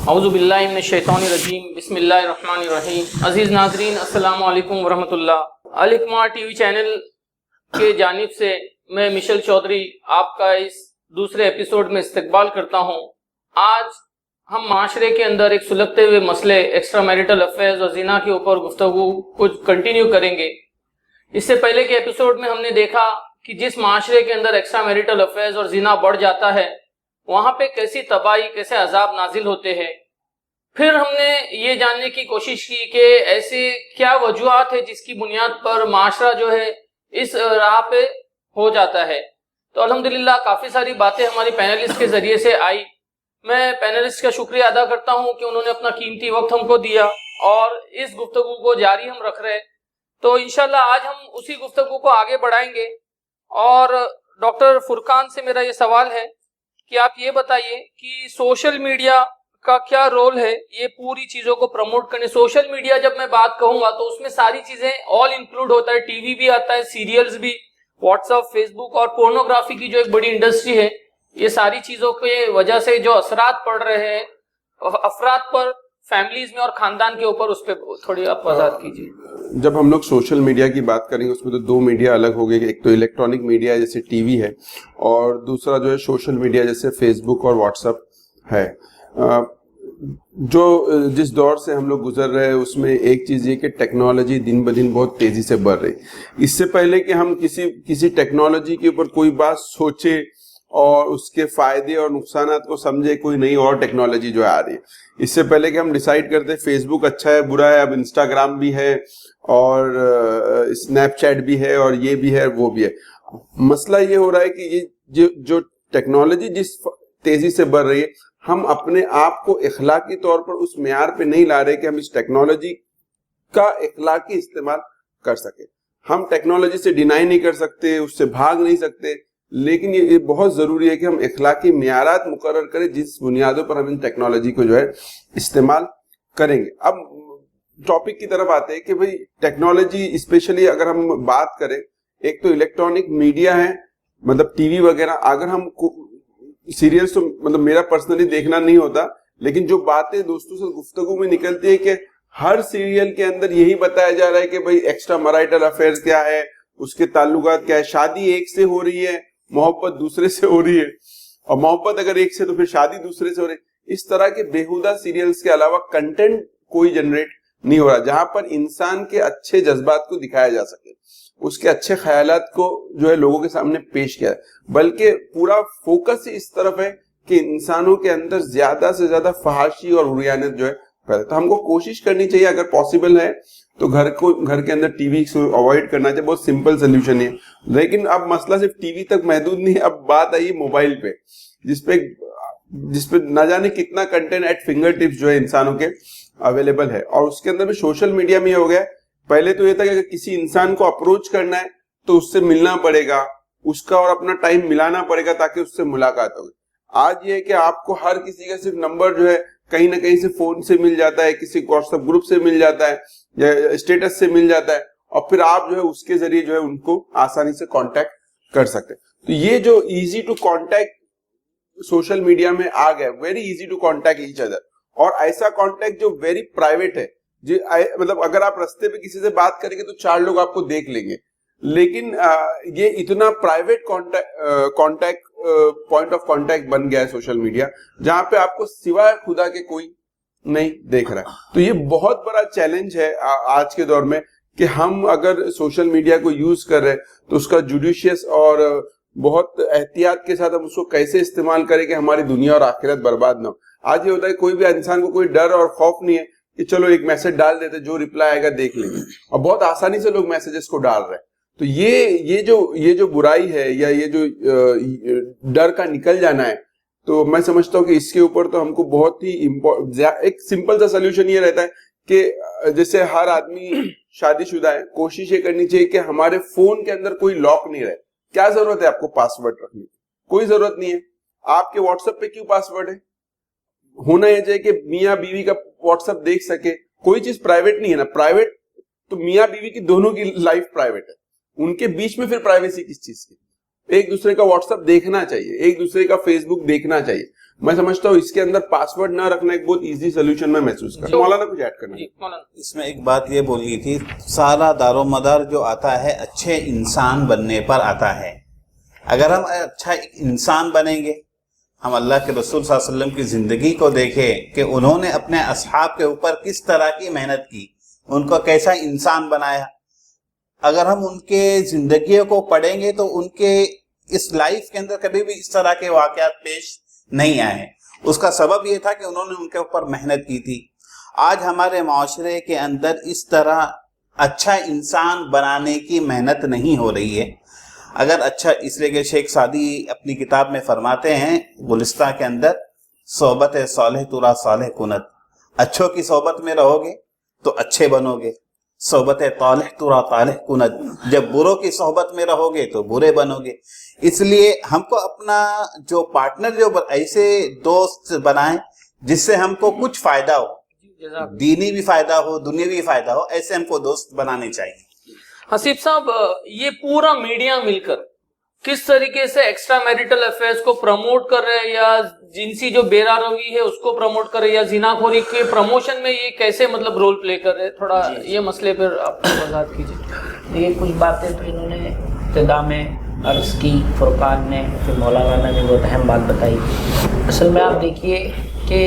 اعوذ باللہ من الشیطان الرجیم بسم اللہ الرحمن الرحیم۔ عزیز ناظرین السلام علیکم ورحمۃ اللہ۔ الحکمہ ٹی وی چینل کے جانب سے میں مشل چودھری آپ کا اس دوسرے ایپیسوڈ میں استقبال کرتا ہوں۔ آج ہم معاشرے کے اندر ایک سلگتے ہوئے مسئلے ایکسٹرا میریٹل افیئرز اور زنا کے اوپر گفتگو کو کنٹینیو کریں گے۔ اس سے پہلے کے ایپیسوڈ میں ہم نے دیکھا کہ جس معاشرے کے اندر ایکسٹرا میریٹل افیئرز اور زنا بڑھ جاتا ہے وہاں پہ کیسی تباہی، کیسے عذاب نازل ہوتے ہیں۔ پھر ہم نے یہ جاننے کی کوشش کی کہ ایسے کیا وجوہات ہے جس کی بنیاد پر معاشرہ جو ہے اس راہ پہ ہو جاتا ہے۔ تو الحمدللہ کافی ساری باتیں ہماری پینلسٹ کے ذریعے سے آئی۔ میں پینلسٹ کا شکریہ ادا کرتا ہوں کہ انہوں نے اپنا قیمتی وقت ہم کو دیا اور اس گفتگو کو جاری ہم رکھ رہے۔ تو انشاءاللہ آج ہم اسی گفتگو کو آگے بڑھائیں گے، اور ڈاکٹر فرقان سے میرا یہ سوال ہے کہ آپ یہ بتائیے کہ سوشل میڈیا کا کیا رول ہے یہ پوری چیزوں کو پروموٹ کرنے۔ سوشل میڈیا جب میں بات کہوں گا تو اس میں ساری چیزیں آل انکلوڈ ہوتا ہے، ٹی وی بھی آتا ہے، سیریلز بھی، واٹس ایپ، فیس بک اور پورنوگرافی کی جو ایک بڑی انڈسٹری ہے۔ یہ ساری چیزوں کی وجہ سے جو اثرات پڑ رہے ہیں افراد پر، فیملیز میں اور خاندان کے اوپر، اس پہ تھوڑی آپ وضاحت کیجیے۔ جب ہم لوگ سوشل میڈیا کی بات کریں گے اس میں تو دو میڈیا الگ ہو گئے، ایک تو الیکٹرانک میڈیا جیسے ٹی وی ہے، اور دوسرا جو ہے سوشل میڈیا جیسے فیس بک اور واٹس ایپ ہے۔ جو جس دور سے ہم لوگ گزر رہے ہیں اس میں ایک چیز یہ کہ ٹیکنالوجی دن بدن بہت تیزی سے بڑھ رہی۔ اس سے پہلے کہ ہم کسی ٹیکنالوجی کے اوپر کوئی بات سوچے اور اس کے فائدے اور نقصانات کو سمجھے، کوئی نئی اور ٹیکنالوجی جو آ رہی ہے، اس سے پہلے کہ ہم ڈیسائیڈ کرتے فیس بک اچھا ہے برا ہے، اب انسٹاگرام بھی ہے اور اسنیپ چیٹ بھی ہے اور یہ بھی ہے وہ بھی ہے۔ مسئلہ یہ ہو رہا ہے کہ یہ جو ٹیکنالوجی جس تیزی سے بڑھ رہی ہے، ہم اپنے آپ کو اخلاقی طور پر اس معیار پہ نہیں لا رہے کہ ہم اس ٹیکنالوجی کا اخلاقی استعمال کر سکیں۔ ہم ٹیکنالوجی سے ڈینائی نہیں کر سکتے، اس سے بھاگ نہیں سکتے، لیکن یہ بہت ضروری ہے کہ ہم اخلاقی معیارات مقرر کریں جس بنیادوں پر ہم ان ٹیکنالوجی کو جو ہے استعمال کریں گے۔ اب ٹاپک کی طرف آتے ہیں کہ بھئی ٹیکنالوجی اسپیشلی اگر ہم بات کریں، ایک تو الیکٹرانک میڈیا ہے، مطلب ٹی وی وغیرہ، اگر ہم سیریلز تو مطلب میرا پرسنلی دیکھنا نہیں ہوتا، لیکن جو باتیں دوستوں سے گفتگو میں نکلتی ہے کہ ہر سیریل کے اندر یہی بتایا جا رہا ہے کہ بھئی ایکسٹرا میرٹل افیئر کیا ہے، اس کے تعلقات کیا ہے، شادی ایک سے ہو رہی ہے، محبت دوسرے سے ہو رہی ہے، اور محبت اگر ایک سے تو پھر شادی دوسرے سے ہو رہی ہے۔ اس طرح کے بےہودہ سیریلز کے علاوہ کنٹینٹ کوئی جنریٹ نہیں ہو رہا جہاں پر انسان کے اچھے جذبات کو دکھایا جا سکے، اس کے اچھے خیالات کو جو ہے لوگوں کے سامنے پیش کیا ہے، بلکہ پورا فوکس اس طرف ہے کہ انسانوں کے اندر زیادہ سے زیادہ فحاشی اور عریانیت جو ہے پیدا۔ تو ہم کو کوشش کرنی چاہیے، اگر پاسبل ہے تو گھر کے اندر ٹی وی کو اوائڈ کرنا چاہیے، بہت سمپل سولوشن ہے۔ لیکن اب مسئلہ صرف ٹی وی تک محدود نہیں ہے، اب بات آئی موبائل پہ، جس پہ نہ جانے کتنا کنٹینٹ ایٹ فنگر ٹپس جو ہے انسانوں کے اویلیبل ہے۔ اور اس کے اندر بھی سوشل میڈیا میں یہ ہو گیا ہے، پہلے تو یہ تھا کہ اگر کسی انسان کو اپروچ کرنا ہے تو اس سے ملنا پڑے گا، اس کا اور اپنا ٹائم ملانا پڑے گا تاکہ اس سے ملاقات ہوگی۔ آج یہ ہے کہ آپ کو ہر کسی کا صرف نمبر جو ہے کہیں نہ کہیں سے فون سے مل جاتا ہے، کسی واٹس ایپ گروپ سے مل جاتا ہے یا اسٹیٹس سے مل جاتا ہے، اور پھر آپ جو ہے اس کے ذریعے جو ہے ان کو آسانی سے کانٹیکٹ کر سکتے ہیں۔ تو یہ جو easy to contact social media میں آ گیا، very easy to contact each other, اور ایسا کانٹیکٹ جو ویری پرائیویٹ ہے، مطلب اگر آپ رستے پہ کسی سے بات کریں گے تو 4 لوگ آپ کو دیکھ لیں گے، لیکن یہ اتنا private contact point of contact بن گیا ہے سوشل میڈیا، جہاں پہ آپ کو سوائے خدا کے کوئی نہیں دیکھ رہا ہے۔ تو یہ بہت بڑا چیلنج ہے آج کے دور میں کہ ہم اگر سوشل میڈیا کو یوز کر رہے تو اس کا جوڈیشیس اور بہت احتیاط کے ساتھ ہم اس کو کیسے استعمال کریں کہ ہماری دنیا اور آخرت برباد نہ ہو۔ آج یہ ہوتا ہے کوئی بھی انسان کو کوئی ڈر اور خوف نہیں ہے کہ چلو ایک میسج ڈال دیتے، جو رپلائی آئے گا دیکھ لیں گے، اور بہت آسانی سے لوگ میسجز کو ڈال رہے ہیں۔ تو یہ جو برائی ہے یا یہ جو ڈر کا نکل جانا ہے، تو میں سمجھتا ہوں کہ اس کے اوپر تو ہم کو بہت ہی ایک سمپل سا سولوشن یہ رہتا ہے کہ جیسے ہر آدمی شادی شدہ ہے، کوشش یہ کرنی چاہیے کہ ہمارے فون کے اندر کوئی لاک نہیں رہے۔ کیا ضرورت ہے آپ کو پاس ورڈ رکھنے کی؟ کوئی ضرورت نہیں ہے۔ آپ کے واٹس ایپ پہ کیوں پاس ورڈ ہے؟ ہونا یہ چاہیے کہ میاں بیوی کا واٹس ایپ دیکھ سکے، کوئی چیز پرائیویٹ نہیں ہے نا۔ پرائیویٹ تو میاں بیوی کی دونوں کی لائف پرائیویٹ ہے، ان کے بیچ میں پھر پرائیویسی کس چیز کی؟ ایک دوسرے کا واٹس ایپ دیکھنا چاہیے، ایک دوسرے کا فیس بک دیکھنا چاہیے۔ میں سمجھتا ہوں اس کے اندر پاسورڈ نہ رکھنا ایک بہت ایزی سولوشن میں محسوس کرتا ہوں. مولانا کچھ ایڈ کرنا؟ اس میں ایک بات یہ بولنی تھی، سارا دار و مدار جو آتا ہے اچھے انسان بننے پر آتا ہے. اگر ہم اچھا انسان بنیں گے، ہم اللہ کے رسول صلی اللہ علیہ وسلم کی زندگی کو دیکھیں کہ انہوں نے اپنے اصحاب کے اوپر کس طرح کی محنت کی، ان کو کیسا انسان بنایا. اگر ہم ان کے زندگیوں کو پڑھیں گے تو ان کے اس لائف کے اندر کبھی بھی اس طرح کے واقعات پیش نہیں آئے. اس کا سبب یہ تھا کہ انہوں نے ان کے اوپر محنت کی تھی. آج ہمارے معاشرے کے اندر اس طرح اچھا انسان بنانے کی محنت نہیں ہو رہی ہے. اگر اچھا، اس لیے کہ شیخ سعدی اپنی کتاب میں فرماتے ہیں گلستہ کے اندر، صحبت صالح ترا صالح کنت، اچھوں کی صحبت میں رہو گے تو اچھے بنو گے. صحبت طالح ترا طالح کنت، جب بروں کی صحبت میں رہو گے تو برے بنو گے. اس لیے ہم کو اپنا جو پارٹنر جو ایسے دوست بنائیں جس سے ہم کو کچھ فائدہ ہو، دینی بھی فائدہ ہو، دنیاوی فائدہ ہو، ایسے ہم کو دوست بنانے چاہیے. حسیب صاحب، یہ پورا میڈیا مل کر کس طریقے سے ایکسٹرا میریٹل افیئرز کو پروموٹ کر رہے ہیں، یا جنسی جو بے روی ہے اس کو پروموٹ کر رہے ہیں، یا زنا خوری کے پروموشن میں یہ کیسے مطلب رول پلے کر رہے ہیں؟ تھوڑا یہ مسئلے پر آپ وضاحت کیجیے. یہ کچھ باتیں تو انہوں نے ابتدا میں عرض کی، فرقان نے، پھر مولانا نے بہت اہم بات بتائی. اصل میں آپ دیکھیے کہ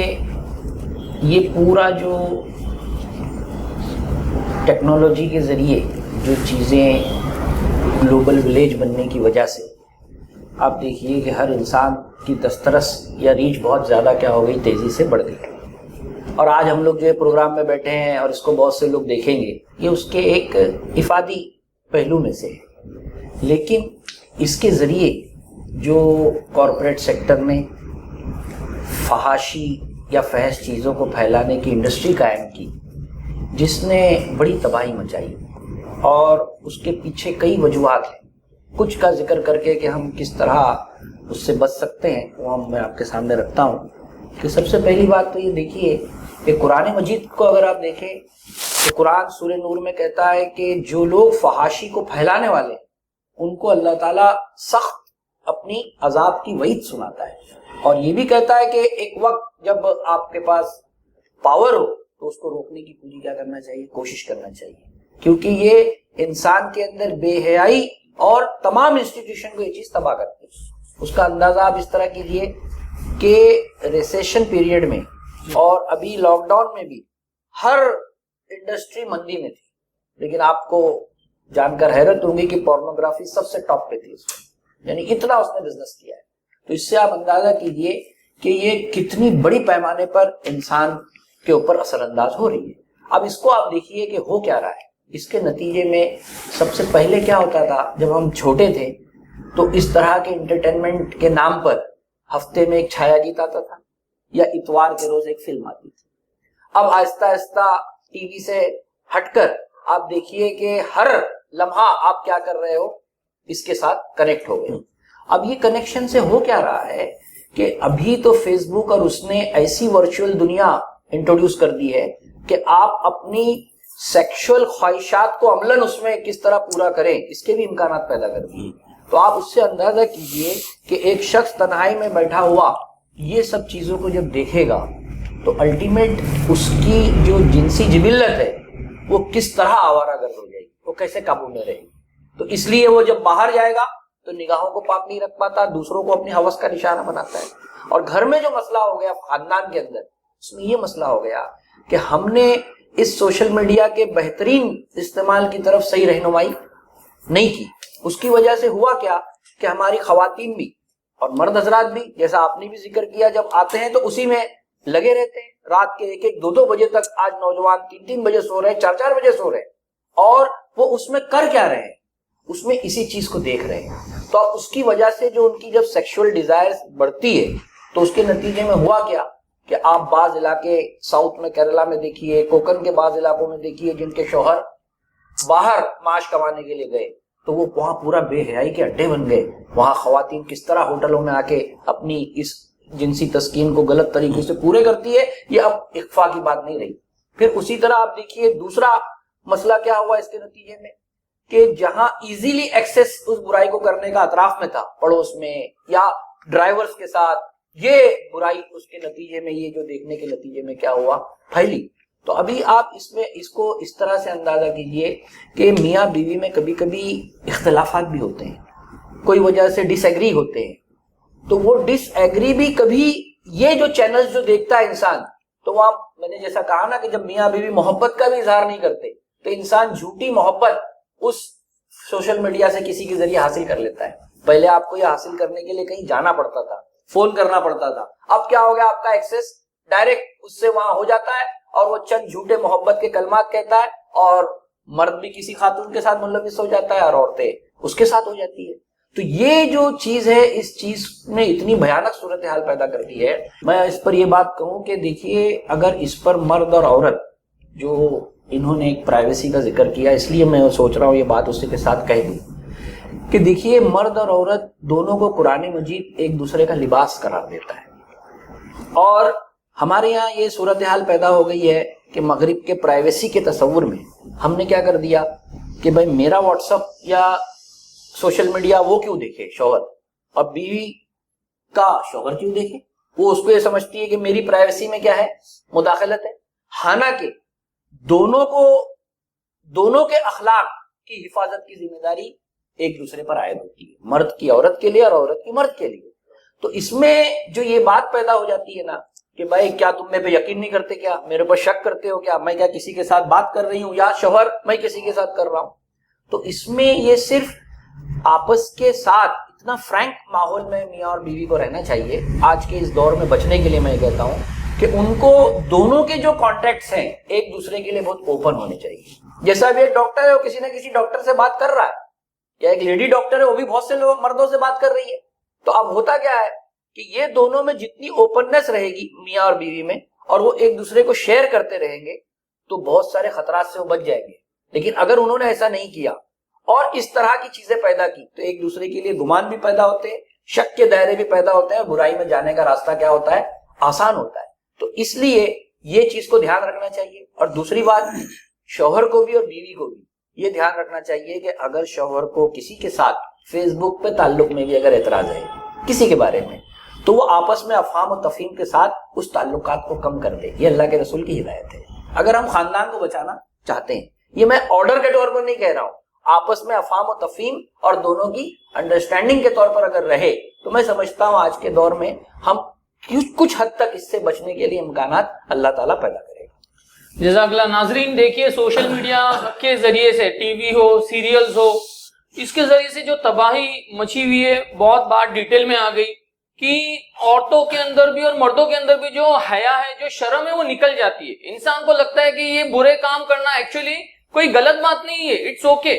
یہ پورا جو ٹیکنالوجی کے ذریعے جو چیزیں گلوبل ولیج بننے کی وجہ سے آپ دیکھیے کہ ہر انسان کی دسترس یا ریچ بہت زیادہ کیا ہو گئی، تیزی سے بڑھ گئی. اور آج ہم لوگ جو ہے پروگرام میں بیٹھے ہیں اور اس کو بہت سے لوگ دیکھیں گے، یہ اس کے ایک افادی پہلو میں سے ہے. لیکن اس کے ذریعے جو کارپوریٹ سیکٹر نے فحاشی یا فحش چیزوں کو پھیلانے کی انڈسٹری قائم کی، جس نے بڑی تباہی مچائی، اور اس کے پیچھے کئی وجوہات ہیں. کچھ کا ذکر کر کے کہ ہم کس طرح اس سے بچ سکتے ہیں وہ میں آپ کے سامنے رکھتا ہوں. کہ سب سے پہلی بات تو یہ دیکھیے کہ قرآن مجید کو اگر آپ دیکھیں تو قرآن سورہ نور میں کہتا ہے کہ جو لوگ فحاشی کو پھیلانے والے ہیں ان کو اللہ تعالیٰ سخت اپنی عذاب کی وعید سناتا ہے. اور یہ بھی کہتا ہے کہ ایک وقت جب آپ کے پاس پاور ہو تو اس کو روکنے کی پوری کیا کرنا چاہیے، کوشش کرنا چاہیے. کیونکہ یہ انسان کے اندر بے حیائی اور تمام انسٹیٹیوشن کو یہ چیز تباہ کرتی ہے. اس کا اندازہ آپ اس طرح کیجئے کہ ریسیشن پیریڈ میں اور ابھی لاک ڈاؤن میں بھی ہر انڈسٹری مندی میں تھی، لیکن آپ کو جان کر حیرت ہوگی کہ پورنوگرافی سب سے ٹاپ پہ تھی اس میں، یعنی اتنا اس نے بزنس کیا ہے. تو اس سے آپ اندازہ کیجئے کہ یہ کتنی بڑی پیمانے پر انسان کے اوپر اثر انداز ہو رہی ہے. اب اس کو آپ دیکھیے کہ ہو کیا رہا ہے. اس کے نتیجے میں سب سے پہلے کیا ہوتا تھا، جب ہم چھوٹے تھے تو اس طرح کے انٹرٹینمنٹ کے نام پر ہفتے میں ایک چھایا گیت آتا تھا یا اتوار کے روز ایک فلم آتی تھی. اب آہستہ آہستہ ٹی وی سے ہٹ کر آپ دیکھیے کہ ہر لمحہ آپ کیا کر رہے ہو اس کے ساتھ کنیکٹ ہو گئے. اب یہ کنیکشن سے ہو کیا رہا ہے کہ ابھی تو فیس بک اور اس نے ایسی ورچوئل دنیا انٹروڈیوس کر دی ہے کہ آپ اپنی سیکشل خواہشات کو عملاً اس میں کس طرح پورا کریں اس کے بھی امکانات پیدا کر دیے. تو آپ اس سے اندازہ کیجئے کہ ایک شخص تنہائی میں بیٹھا ہوا یہ سب چیزوں کو جب دیکھے گا تو الٹیمیٹ اس کی جو جنسی جبلت ہے وہ کس طرح آوارہ گرد ہو جائے گی، وہ کیسے قابو میں رہے گی. تو اس لیے وہ جب باہر جائے گا تو نگاہوں کو پاک نہیں رکھ پاتا، دوسروں کو اپنی ہوس کا نشانہ بناتا ہے. اور گھر میں جو مسئلہ ہو گیا خاندان کے اندر، اس میں یہ مسئلہ ہو گیا کہ ہم نے اس سوشل میڈیا کے بہترین استعمال کی طرف صحیح رہنمائی نہیں کی. اس کی وجہ سے ہوا کیا کہ ہماری خواتین بھی اور مرد حضرات بھی، جیسا آپ نے بھی ذکر کیا، جب آتے ہیں تو اسی میں لگے رہتے ہیں. رات کے 1-1 2-2 بجے تک آج نوجوان 3-3 بجے سو رہے ہیں، 4-4 بجے سو رہے ہیں، اور وہ اس میں کر کیا رہے ہیں، اس میں اسی چیز کو دیکھ رہے ہیں. تو اب اس کی وجہ سے جو ان کی جب سیکشول ڈیزائر بڑھتی ہے تو اس کے نتیجے میں ہوا کیا کہ آپ بعض علاقے ساؤتھ میں کیرلا میں دیکھیے، کوکن کے بعض علاقوں میں دیکھیے جن کے شوہر باہر معاش کمانے کے لیے گئے تو وہ وہاں پورا بے حیائی کے اڈے بن گئے. وہاں خواتین کس طرح ہوٹلوں میں آ کے اپنی اس جنسی تسکین کو غلط طریقے سے پورے کرتی ہے، یہ اب اخفاء کی بات نہیں رہی. پھر اسی طرح آپ دیکھیے دوسرا مسئلہ کیا ہوا اس کے نتیجے میں کہ جہاں ایزیلی ایکسس اس برائی کو کرنے کا اطراف میں تھا، پڑوس میں یا ڈرائیورز کے ساتھ یہ برائی اس کے نتیجے میں، یہ جو دیکھنے کے نتیجے میں کیا ہوا، پھیلی. تو ابھی آپ اس کو اس طرح سے اندازہ کیجئے کہ میاں بیوی میں کبھی کبھی اختلافات بھی ہوتے ہیں، کوئی وجہ سے ڈس ایگری ہوتے ہیں، تو وہ ڈس ایگری بھی کبھی یہ جو چینلز جو دیکھتا ہے انسان، تو وہاں میں نے جیسا کہا نا کہ جب میاں بیوی محبت کا بھی اظہار نہیں کرتے تو انسان جھوٹی محبت اس سوشل میڈیا سے کسی کے ذریعے حاصل کر لیتا ہے. پہلے آپ کو یہ حاصل کرنے کے لیے کہیں جانا پڑتا تھا، فون کرنا پڑتا تھا. اب کیا ہو گیا، آپ کا ایکسس ڈائریکٹ اس سے وہاں ہو جاتا ہے اور وہ چند جھوٹے محبت کے کلمات کہتا ہے اور مرد بھی کسی خاتون کے ساتھ ملوث ہو جاتا ہے اور عورتیں اس کے ساتھ ہو جاتی ہے. تو یہ جو چیز ہے، اس چیز نے اتنی بھیانک صورتحال پیدا کر دی ہے. میں اس پر یہ بات کہوں کہ دیکھیے، اگر اس پر مرد اور عورت، جو انہوں نے ایک پرائیویسی کا ذکر کیا، اس لیے میں سوچ رہا ہوں یہ بات اسی کے ساتھ کہہ دوں کہ دیکھیے، مرد اور عورت دونوں کو قرآن مجید ایک دوسرے کا لباس قرار دیتا ہے، اور ہمارے یہاں یہ صورتحال پیدا ہو گئی ہے کہ مغرب کے پرائیویسی کے تصور میں ہم نے کیا کر دیا کہ بھائی میرا واٹس ایپ یا سوشل میڈیا وہ کیوں دیکھے شوہر، اور بیوی کا شوہر کیوں دیکھے. وہ اس کو یہ سمجھتی ہے کہ میری پرائیویسی میں کیا ہے، مداخلت ہے. حالانکہ دونوں کے اخلاق کی حفاظت کی ذمہ داری ایک دوسرے پر عائد ہوتی ہے، مرد کی عورت کے لیے اور عورت کی مرد کے لیے. تو اس میں جو یہ بات پیدا ہو جاتی ہے نا کہ بھائی کیا تم میرے پہ یقین نہیں کرتے، کیا میرے پر شک کرتے ہو، کیا میں کیا کسی کے ساتھ بات کر رہی ہوں، یا شوہر میں کسی کے ساتھ کر رہا ہوں. تو اس میں یہ صرف آپس کے ساتھ اتنا فرینک ماحول میں میاں اور بیوی کو رہنا چاہیے. آج کے اس دور میں بچنے کے لیے میں کہتا ہوں کہ ان کو دونوں کے جو کانٹیکٹس ہیں ایک دوسرے کے لیے بہت اوپن ہونے چاہیے. جیسا ابھی ایک ڈاکٹر ہے، وہ کسی نہ کسی ڈاکٹر سے بات کر رہا ہے، یا ایک لیڈی ڈاکٹر ہے وہ بھی بہت سے لوگ مردوں سے بات کر رہی ہے. تو اب ہوتا کیا ہے کہ یہ دونوں میں جتنی اوپننس رہے گی میاں اور بیوی میں، اور وہ ایک دوسرے کو شیئر کرتے رہیں گے، تو بہت سارے خطرات سے وہ بچ جائیں گے. لیکن اگر انہوں نے ایسا نہیں کیا اور اس طرح کی چیزیں پیدا کی تو ایک دوسرے کے لیے گمان بھی پیدا ہوتے ہیں، شک کے دائرے بھی پیدا ہوتے ہیں، برائی میں جانے کا راستہ کیا ہوتا ہے، آسان ہوتا ہے. تو اس لیے یہ چیز کو دھیان رکھنا چاہیے. اور دوسری بات، شوہر کو بھی اور بیوی کو بھی یہ دھیان رکھنا چاہیے کہ اگر شوہر کو کسی کے ساتھ فیس بک پہ تعلق میں بھی اگر اعتراض ہے کسی کے بارے میں، تو وہ آپس میں افہام و تفہیم کے ساتھ اس تعلقات کو کم کر دے. یہ اللہ کے رسول کی ہدایت ہے. اگر ہم خاندان کو بچانا چاہتے ہیں، یہ میں آرڈر کے طور پر نہیں کہہ رہا ہوں، آپس میں افہام و تفہیم اور دونوں کی انڈرسٹینڈنگ کے طور پر اگر رہے تو میں سمجھتا ہوں آج کے دور میں ہم کچھ حد تک اس سے بچنے کے لیے امکانات اللہ تعالیٰ پیدا کرے گا. جزاک اللہ. ناظرین دیکھیے، سوشل میڈیا کے ذریعے سے، ٹی وی ہو، سیریلز ہو، اس کے ذریعے سے جو تباہی مچی ہوئی ہے، بہت بات ڈیٹیل میں آ گئی کہ عورتوں کے اندر بھی اور مردوں کے اندر بھی جو حیا ہے، جو شرم ہے، وہ نکل جاتی ہے. انسان کو لگتا ہے کہ یہ برے کام کرنا ایکچولی کوئی غلط بات نہیں ہے، اٹس اوکے.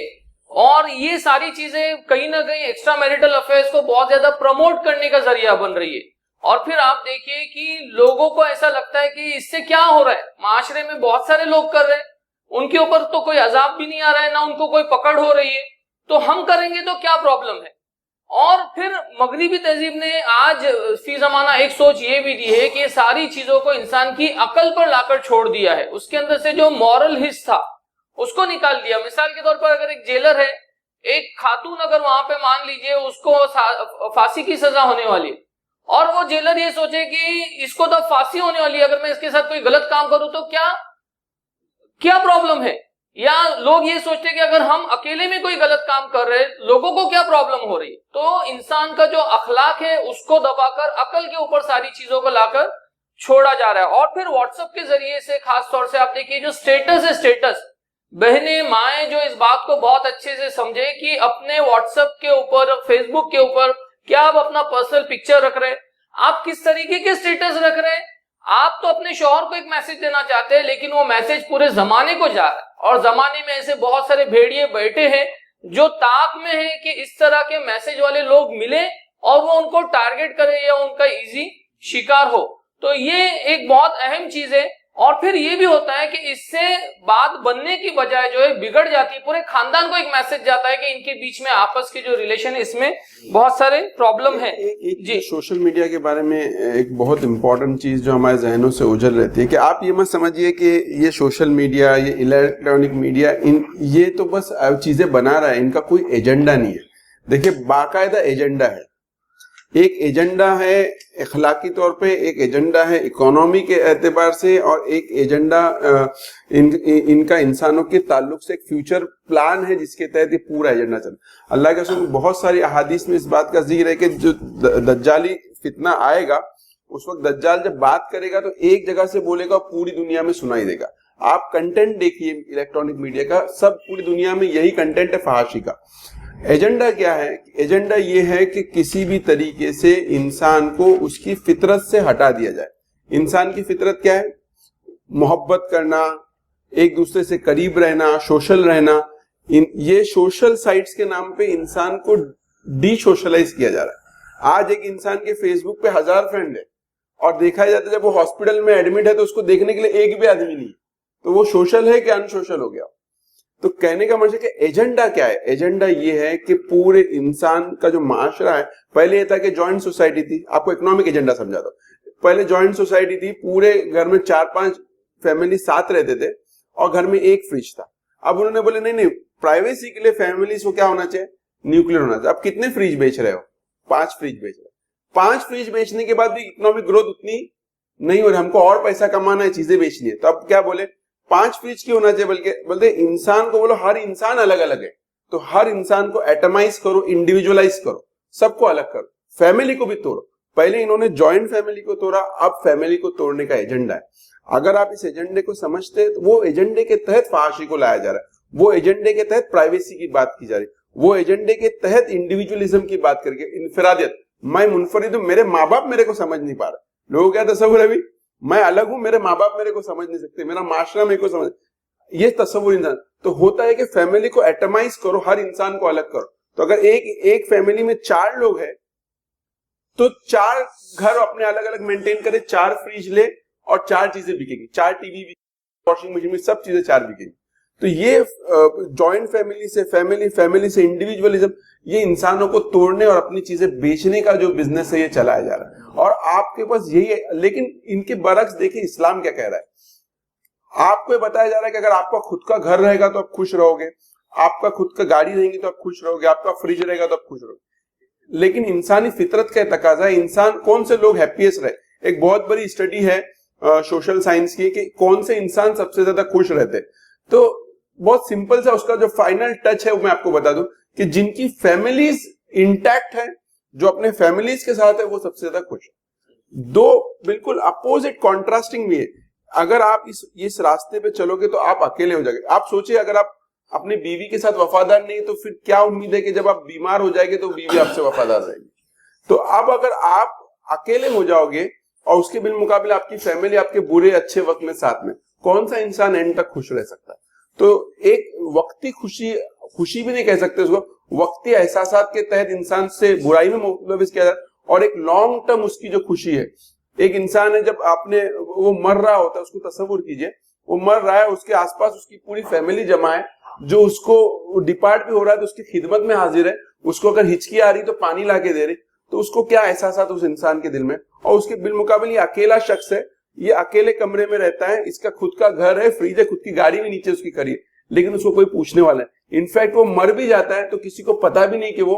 اور یہ ساری چیزیں کہیں نہ کہیں ایکسٹرا میریٹل افیئرس کو بہت زیادہ پروموٹ کرنے کا ذریعہ بن رہی ہے. اور پھر آپ دیکھیے کہ لوگوں کو ایسا لگتا ہے کہ اس سے کیا ہو رہا ہے، معاشرے میں بہت سارے لوگ کر رہے ہیں، ان کے اوپر تو کوئی عذاب بھی نہیں آ رہا ہے، نہ ان کو کوئی پکڑ ہو رہی ہے، تو ہم کریں گے تو کیا پرابلم ہے. اور پھر مغربی تہذیب نے آج فی زمانہ ایک سوچ یہ بھی دی ہے کہ یہ ساری چیزوں کو انسان کی عقل پر لا کر چھوڑ دیا ہے. اس کے اندر سے جو مورل حص تھا اس کو نکال دیا. مثال کے طور پر اگر ایک جیلر ہے، ایک خاتون اگر وہاں پہ مان لیجئے اس کو پھانسی کی سزا ہونے والی ہے، اور وہ جیلر یہ سوچے کہ اس کو تو پھانسی ہونے والی ہے، اگر میں اس کے ساتھ کوئی غلط کام کروں تو کیا پرابلم ہے. یا لوگ یہ سوچتے کہ اگر ہم اکیلے میں کوئی غلط کام کر رہے لوگوں کو کیا پرابلم ہو رہی ہے. تو انسان کا جو اخلاق ہے اس کو دبا کر عقل کے اوپر ساری چیزوں کو لا کر چھوڑا جا رہا ہے. اور پھر واٹس ایپ کے ذریعے سے خاص طور سے آپ دیکھیے جو سٹیٹس ہے، سٹیٹس بہنیں مائیں جو اس بات کو بہت اچھے سے سمجھے کہ اپنے واٹس ایپ کے اوپر، فیس بک کے اوپر کیا آپ اپنا پرسنل پکچر رکھ رہے ہیں، آپ کس طریقے کے سٹیٹس رکھ رہے ہیں. آپ تو اپنے شوہر کو ایک میسج دینا چاہتے ہیں لیکن وہ میسج پورے زمانے کو جا رہا ہے، اور زمانے میں ایسے بہت سارے بھیڑیے بیٹھے ہیں جو طاق میں ہیں کہ اس طرح کے میسج والے لوگ ملیں اور وہ ان کو ٹارگٹ کرے یا ان کا ایزی شکار ہو. تو یہ ایک بہت اہم چیز ہے. اور پھر یہ بھی ہوتا ہے کہ اس سے بات بننے کی بجائے جو ہے بگڑ جاتی ہے، پورے خاندان کو ایک میسج جاتا ہے کہ ان کے بیچ میں آپس کے جو ریلیشن ہے اس میں بہت سارے پرابلم ہیں. جی، سوشل میڈیا کے بارے میں ایک بہت امپورٹنٹ چیز جو ہمارے ذہنوں سے اجل رہتی ہے کہ آپ یہ مت سمجھیے کہ یہ سوشل میڈیا، یہ الیکٹرانک میڈیا، یہ تو بس چیزیں بنا رہا ہے، ان کا کوئی ایجنڈا نہیں ہے. دیکھیے باقاعدہ ایجنڈا ہے. ایک ایجنڈا ہے اخلاقی طور پہ، ایک ایجنڈا ہے اکانومی کے اعتبار سے، اور ایک ایجنڈا ان کا انسانوں کے تعلق سے ایک فیوچر پلان ہے جس کے تحت یہ پورا ایجنڈا چل. اللہ کے رسول بہت ساری احادیث میں اس بات کا ذکر ہے کہ جو دجالی فتنہ آئے گا اس وقت دجال جب بات کرے گا تو ایک جگہ سے بولے گا پوری دنیا میں سنائی دے گا. آپ کنٹینٹ دیکھیے الیکٹرانک میڈیا کا، سب پوری دنیا میں یہی کنٹینٹ ہے فحاشی کا. ایجنڈا کیا ہے؟ ایجنڈا یہ ہے کہ کسی بھی طریقے سے انسان کو اس کی فطرت سے ہٹا دیا جائے. انسان کی فطرت کیا ہے؟ محبت کرنا، ایک دوسرے سے قریب رہنا، سوشل رہنا. یہ سوشل سائٹس کے نام پہ انسان کو ڈی سوشلائز کیا جا رہا ہے. آج ایک انسان کے فیس بک پہ 1000 فرینڈ ہے اور دیکھا جاتا ہے جب وہ ہاسپٹل میں ایڈمٹ ہے تو اس کو دیکھنے کے لیے ایک بھی آدمی نہیں، تو وہ سوشل ہے کہ ان سوشل ہو گیا؟ تو کہنے کا مطلب کہ ایجنڈا کیا ہے؟ ایجنڈا یہ ہے کہ پورے انسان کا جو معاشرہ ہے، پہلے یہ تھا کہ جوائنٹ سوسائٹی تھی. آپ کو اکنامک ایجنڈا سمجھاتا ہوں. پہلے جوائنٹ سوسائٹی تھی، پورے گھر میں 4-5 فیملی ساتھ رہتے تھے اور گھر میں ایک فریج تھا. اب انہوں نے بولے نہیں، پرائیویسی کے لیے فیملیز کو کیا ہونا چاہیے؟ نیوکلیر ہونا چاہیے. اب کتنے فریج بیچ رہے ہو؟ 5 فریج بیچ رہے. 5 فریج بیچنے کے بعد بھی اکنامک گروتھ اتنی نہیں ہو رہی، ہم کو اور پیسہ کمانا ہے، چیزیں بیچنی ہے. تو اب کیا بولے؟ 5 فریج کی ہونا چاہیے، بلکہ بولتے انسان کو بولو ہر انسان الگ الگ ہے، تو ہر انسان کو ایٹمائز کرو، انڈیویجولائز کرو، سب کو الگ کرو. فیملی کو بھی توڑو. پہلے انہوں نے جوائنٹ فیملی کو توڑا، اب فیملی کو توڑنے کا ایجنڈا ہے. اگر آپ اس ایجنڈے کو سمجھتے تو وہ ایجنڈے کے تحت فحاشی کو لایا جا رہا ہے، وہ ایجنڈے کے تحت پرائیویسی کی بات کی جا رہی ہے، وہ ایجنڈے کے تحت انڈیویجولزم کی بات کر کے انفرادیت، میں منفرد ہوں، میرے ماں باپ میرے کو سمجھ نہیں پا رہا. لوگوں کیا تصور ہے؟ ابھی میں الگ ہوں، میرے ماں باپ میرے کو سمجھ نہیں سکتے، میرا معاشرہ میرے کو سمجھ، یہ تصور انسان. تو ہوتا ہے کہ فیملی کو ایٹمائز کرو، ہر انسان کو الگ کرو. تو اگر ایک فیملی میں 4 لوگ ہیں تو 4 گھر اپنے الگ الگ مینٹین کرے، 4 فریج لے اور 4 چیزیں بکے گی، 4 ٹی وی، واشنگ مشین، سب چیزیں 4 بکے گی. تو یہ جوائنٹ فیملی سے انڈیویجولزم، یہ انسانوں کو توڑنے اور اپنی چیزیں بیچنے کا جو بزنس ہے یہ چلایا جا رہا ہے. اور آپ کے پاس یہی ہے. لیکن ان کے برعکس دیکھیں اسلام کیا کہہ رہا ہے. آپ کو بتایا جا رہا ہے کہ اگر آپ کا خود کا گھر رہے گا تو آپ خوش رہو گے، آپ کا خود کا گاڑی رہیں گی تو آپ خوش رہو گے، آپ کا فریج رہے گا تو آپ خوش رہو گے. لیکن انسانی فطرت کا تقاضا ہے انسان کون سے لوگ ہیپیسٹ رہے. ایک بہت بڑی اسٹڈی ہے سوشل سائنس کی کہ کون سے انسان سب سے زیادہ خوش رہتے. تو بہت سمپل سا اس کا جو فائنل ٹچ ہے وہ میں آپ کو بتا دوں کہ جن کی فیملیز انٹیکٹ ہے، جو اپنے فیملیز کے ساتھ ہے، وہ سب سے زیادہ خوش ہے. دو بالکل اپوزٹ کانٹراسٹنگ بھی ہے. اگر آپ اس راستے پہ چلو گے تو آپ اکیلے ہو جائیں گے. آپ سوچیں اگر آپ اپنی بیوی کے ساتھ وفادار نہیں تو پھر کیا امید ہے کہ جب آپ بیمار ہو جائیں گے تو بیوی آپ سے وفادار رہے گی. تو اب اگر آپ اکیلے ہو جاؤ گے اور اس کے بالمقابل آپ کی فیملی آپ کے برے اچھے وقت میں ساتھ میں، کون سا انسان اینڈ تک خوش رہ سکتا ہے؟ تو ایک وقتی خوشی بھی نہیں کہہ سکتے اس کو، وقتی احساسات کے تحت انسان سے برائی میں ملوث کیا جاتا ہے، اور ایک لانگ ٹرم اس کی جو خوشی ہے. ایک انسان ہے جب وہ مر رہا ہوتا ہے، اس کو تصور کیجئے وہ مر رہا ہے، اس کے آس پاس اس کی پوری فیملی جمع ہے جو اس کو ڈپارٹ بھی ہو رہا ہے تو اس کی خدمت میں حاضر ہے، اس کو اگر ہچکی آ رہی تو پانی لا کے دے رہی. تو اس کو کیا احساسات اس انسان کے دل میں. اور اس کے بالمقابل یہ اکیلا شخص ہے، یہ اکیلے کمرے میں رہتا ہے، اس کا خود کا گھر ہے، فریج ہے، خود کی گاڑی بھی نیچے اس کی کھڑی ہے، لیکن اس کو کوئی پوچھنے والا ہے. انفیکٹ وہ مر بھی جاتا ہے تو کسی کو پتا بھی نہیں کہ وہ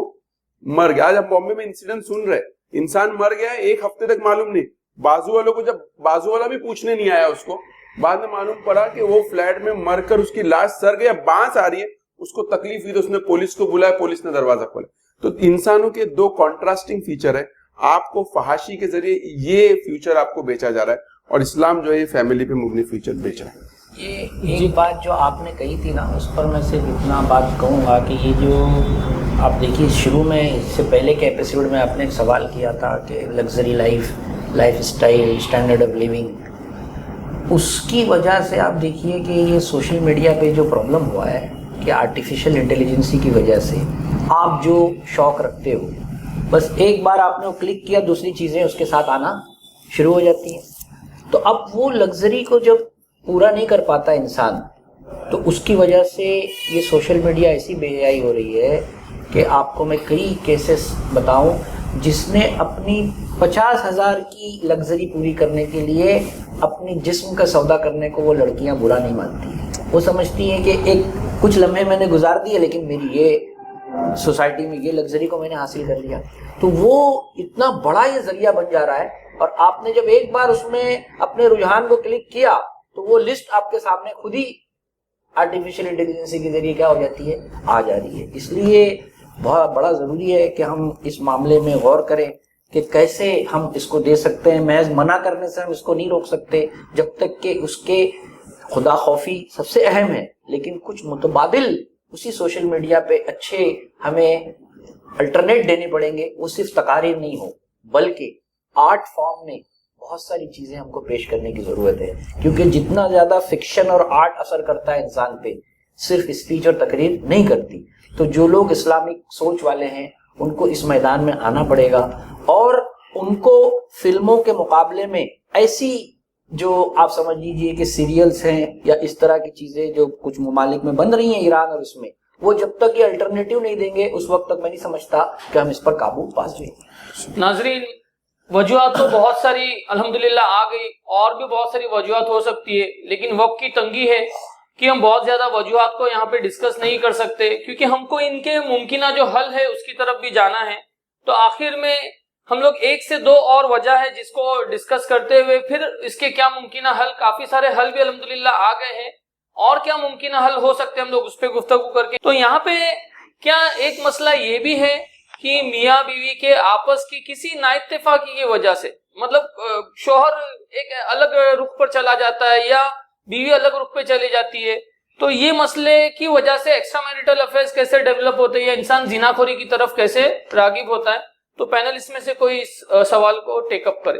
مر گیا. آج ہم بامبے میں انسیڈنٹ سن رہے، انسان مر گیا 1 ہفتے تک معلوم نہیں. بازو والوں کو جب بازو والا بھی پوچھنے نہیں آیا اس کو، بعد میں معلوم پڑا کہ وہ فلیٹ میں مر کر اس کی لاش سر گیا، بانس آ رہی ہے، اس کو تکلیف ہوئی تو اس نے پولیس کو بلایا، پولیس نے دروازہ کھولا. تو انسانوں کے 2 کانٹراسٹنگ فیچر ہے. آپ کو فحاشی کے ذریعے یہ فیوچر آپ کو بیچا جا رہا ہے، اور اسلام جو ہے یہ فیملی پہ مبنی فیوچر بیچ رہا ہے. یہ ایک بات جو آپ نے کہی تھی نا، اس پر میں صرف اتنا بات کہوں گا کہ یہ جو آپ دیکھیے شروع میں اس سے پہلے کے ایپیسوڈ میں آپ نے ایک سوال کیا تھا کہ luxury lifestyle, standard of living, اس کی وجہ سے آپ دیکھیے کہ یہ سوشل میڈیا پہ جو پرابلم ہوا ہے کہ آرٹیفیشیل انٹیلیجنسی کی وجہ سے آپ جو شوق رکھتے ہو، بس ایک بار آپ نے وہ کلک کیا، دوسری چیزیں اس کے ساتھ آنا شروع ہو جاتی ہیں. تو اب وہ لگژری کو جب پورا نہیں کر پاتا انسان، تو اس کی وجہ سے یہ سوشل میڈیا ایسی بے حیائی ہو رہی ہے کہ آپ کو میں کئی کیسز بتاؤں جس نے اپنی 50,000 کی لگژری پوری کرنے کے لیے اپنی جسم کا سودا کرنے کو وہ لڑکیاں برا نہیں مانتی ہیں. وہ سمجھتی ہیں کہ ایک کچھ لمحے میں نے گزار دیے لیکن میری یہ سوسائٹی میں یہ لگژری کو میں نے حاصل کر لیا. تو وہ اتنا بڑا یہ ذریعہ بن جا رہا ہے, اور آپ نے جب ایک بار اس میں اپنے رجحان کو کلک کیا تو وہ لسٹ آپ کے سامنے خود ہی آرٹیفیشیل انٹیلیجنس کے ذریعے کیا ہو جاتی ہے, آ جا رہی ہے. اس لیے بہت بڑا ضروری ہے کہ ہم اس معاملے میں غور کریں کہ کیسے ہم اس کو دے سکتے ہیں. محض منع کرنے سے ہم اس کو نہیں روک سکتے جب تک کہ اس کے خدا خوفی سب سے اہم ہے, لیکن کچھ متبادل اسی سوشل میڈیا پہ اچھے ہمیں الٹرنیٹ دینے پڑیں گے. وہ صرف تقاریر نہیں ہو بلکہ آرٹ فارم میں بہت ساری چیزیں ہم کو پیش کرنے کی ضرورت ہے, کیونکہ جتنا زیادہ فکشن اور آرٹ اثر کرتا ہے انسان پہ, صرف اسپیچ اور تقریر نہیں کرتی. تو جو لوگ اسلامک سوچ والے ہیں ان کو اس میدان میں آنا پڑے گا, اور ان کو فلموں کے مقابلے میں ایسی جو آپ سمجھ لیجیے کہ سیریلز ہیں یا اس طرح کی چیزیں جو کچھ ممالک میں بن رہی ہیں ایران اور اس میں, وہ جب تک یہ الٹرنیٹیو نہیں دیں گے اس وقت تک میں نہیں سمجھتا کہ ہم اس پر قابو پا جائیں گے. ناظرین, وجوہات تو بہت ساری الحمدللہ آ گئی, اور بھی بہت ساری وجوہات ہو سکتی ہے, لیکن وقت کی تنگی ہے کہ ہم بہت زیادہ وجوہات کو یہاں پہ ڈسکس نہیں کر سکتے, کیونکہ ہم کو ان کے ممکنہ جو حل ہے اس کی طرف بھی جانا ہے. تو آخر میں ہم لوگ ایک سے دو اور وجہ ہے جس کو ڈسکس کرتے ہوئے پھر اس کے کیا ممکنہ حل, کافی سارے حل بھی الحمدللہ آ گئے ہیں, اور کیا ممکنہ حل ہو سکتے ہیں ہم لوگ اس پہ گفتگو کر کے. تو یہاں پہ کیا ایک مسئلہ یہ بھی ہے کہ میاں بیوی کے آپس کی کسی نا اتفاقی کی وجہ سے, مطلب شوہر ایک الگ رخ پر چلا جاتا ہے یا بیوی الگ رخ پہ چلی جاتی ہے, تو یہ مسئلے کی وجہ سے ایکسٹرا میریٹل افیئرز کیسے ڈیولپ ہوتے ہیں یا انسان زنا خوری کی طرف کیسے راغب ہوتا ہے. تو پینل اس میں سے کوئی اس سوال کو ٹیک اپ کرے.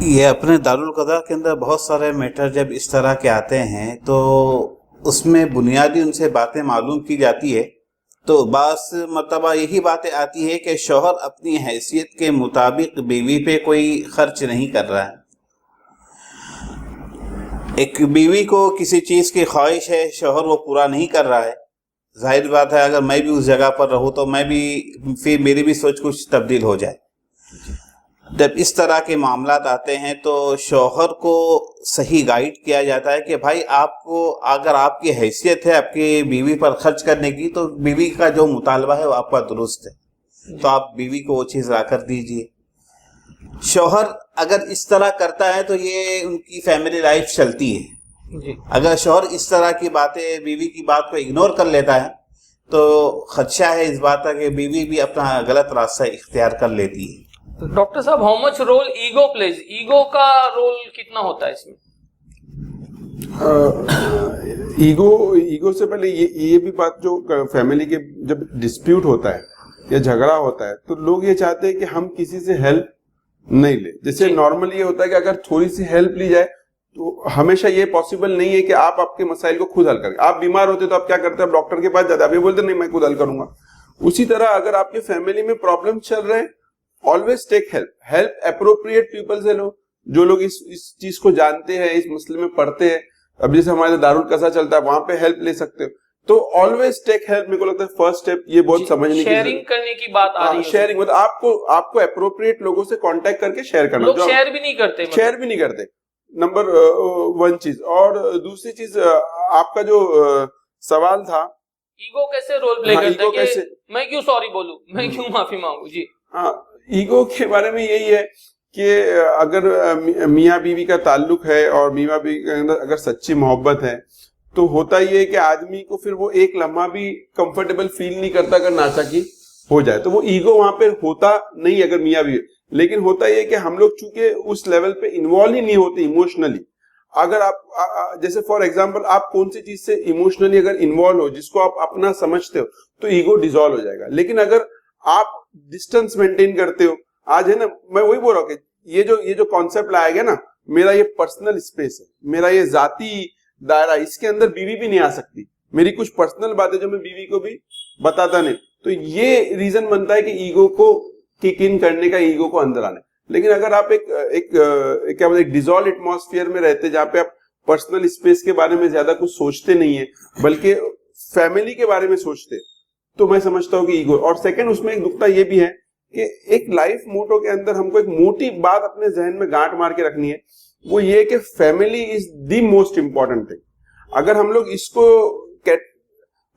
یہ اپنے دارالقضا کے اندر بہت سارے میٹر جب اس طرح کے آتے ہیں تو اس میں بنیادی ان سے باتیں معلوم کی جاتی ہے, تو بعض مرتبہ یہی باتیں آتی ہے کہ شوہر اپنی حیثیت کے مطابق بیوی پہ کوئی خرچ نہیں کر رہا ہے. ایک بیوی کو کسی چیز کی خواہش ہے, شوہر وہ پورا نہیں کر رہا ہے, ظاہر بات ہے اگر میں بھی اس جگہ پر رہوں تو میں بھی پھر میری بھی سوچ کچھ تبدیل ہو جائے. جب اس طرح کے معاملات آتے ہیں تو شوہر کو صحیح گائیڈ کیا جاتا ہے کہ بھائی آپ کو اگر آپ کی حیثیت ہے آپ کی بیوی پر خرچ کرنے کی تو بیوی کا جو مطالبہ ہے وہ آپ کا درست ہے, تو آپ بیوی کو وہ چیز لا کر دیجئے. شوہر اگر اس طرح کرتا ہے تو یہ ان کی فیملی لائف چلتی ہے. اگر شوہر اس طرح کی باتیں بیوی کی بات کو اگنور کر لیتا ہے تو خدشہ ہے اس بات کا کہ بیوی بھی اپنا غلط راستہ اختیار کر لیتی ہے. ڈاکٹر صاحب, how much role ego please, ego کا رول کتنا ہوتا ہے اس میں؟ ایگو سے پہلے یہ بھی بات جو فیملی کے جب ڈسپیوٹ ہوتا ہے یا جھگڑا ہوتا ہے تو لوگ یہ چاہتے ہیں کہ ہم کسی سے ہیلپ نہیں لیں. جیسے نارملی یہ ہوتا ہے کہ اگر تھوڑی سی ہیلپ لی جائے تو ہمیشہ یہ پاسبل نہیں ہے کہ آپ کے مسائل کو خود حل کریں. آپ بیمار ہوتے تو آپ کیا کرتے ہیں, آپ ڈاکٹر کے پاس جاتے, آپ یہ بولتے نہیں میں خود حل کروں گا. اسی طرح اگر آپ کی فیملی میں پرابلم چل رہے ہیں, always take help appropriate people سے لو, جو لوگ اس چیز کو جانتے ہیں, اس مسئلے میں پڑھتے ہیں. اب جیسے ہمارے دارالقضا چلتا ہے وہاں پہ ہیلپ لے سکتے ہو, تو always take help. میرے کو لگتا ہے فرسٹ اسٹیپ یہ بہت سمجھنے کی شیئرنگ کرنے کی بات آ رہی ہے. شیئرنگ مطلب آپ کو اپروپریٹ لوگوں سے کانٹیکٹ کر کے شیئر کرنا. لوگ شیئر بھی نہیں کرتے, نمبر 1 چیز. اور دوسری چیز آپ کا جو سوال تھا, ایگو کیسے رول پلے کرتا ہے کہ میں کیوں سوری بولوں, میں کیوں معافی مانگوں. جی ہاں, ایگو کے بارے میں یہی ہے کہ اگر میاں بیوی کا تعلق ہے اور میاں بیوی کے اندر اگر سچی محبت ہے تو ہوتا یہ ہے کہ آدمی کو پھر وہ ایک لمحہ بھی کمفرٹیبل فیل نہیں کرتا اگر ناچاکی ہو جائے. تو وہ ایگو وہاں پہ ہوتا نہیں اگر میاں بیوی, لیکن ہوتا یہ کہ ہم لوگ چونکہ اس لیول پہ انوالو ہی نہیں ہوتے ایموشنلی. اگر آپ جیسے فار ایگزامپل آپ کون سی چیز سے ایموشنلی اگر انوالو ہو جس کو آپ اپنا سمجھتے ہو تو ایگو ڈیزالو ہو جائے گا. لیکن اگر آپ ڈسٹینس مینٹین کرتے ہو, آج ہے نا میں وہی بول رہا ہوں کہ یہ جو کانسیپٹ لایا گیا نا, میرا یہ پرسنل اسپیس ہے, میرا یہ ذاتی دائرہ, اس کے اندر بیوی بھی نہیں آ سکتی. میری کچھ پرسنل باتیں جو میں بیوی کو بھی بتاتا نہیں, تو یہ ریزن بنتا ہے کہ ایگو کو کک ان کرنے کا, ایگو کو اندر آنے. لیکن اگر آپ ایک ڈیزالو ایٹماسفیئر میں رہتے جہاں پہ آپ پرسنل اسپیس کے بارے میں زیادہ کچھ سوچتے نہیں ہیں بلکہ فیملی کے بارے میں سوچتے, تو میں سمجھتا ہوں کہ ایگو. اور سیکنڈ اس میں ایک نقطہ یہ بھی ہے کہ ایک لائف موٹو کے اندر ہم کو ایک موٹی بات اپنے ذہن میں گانٹ مار کے رکھنی ہے, وہ یہ کہ family is the most important thing. اگر ہم لوگ اس کو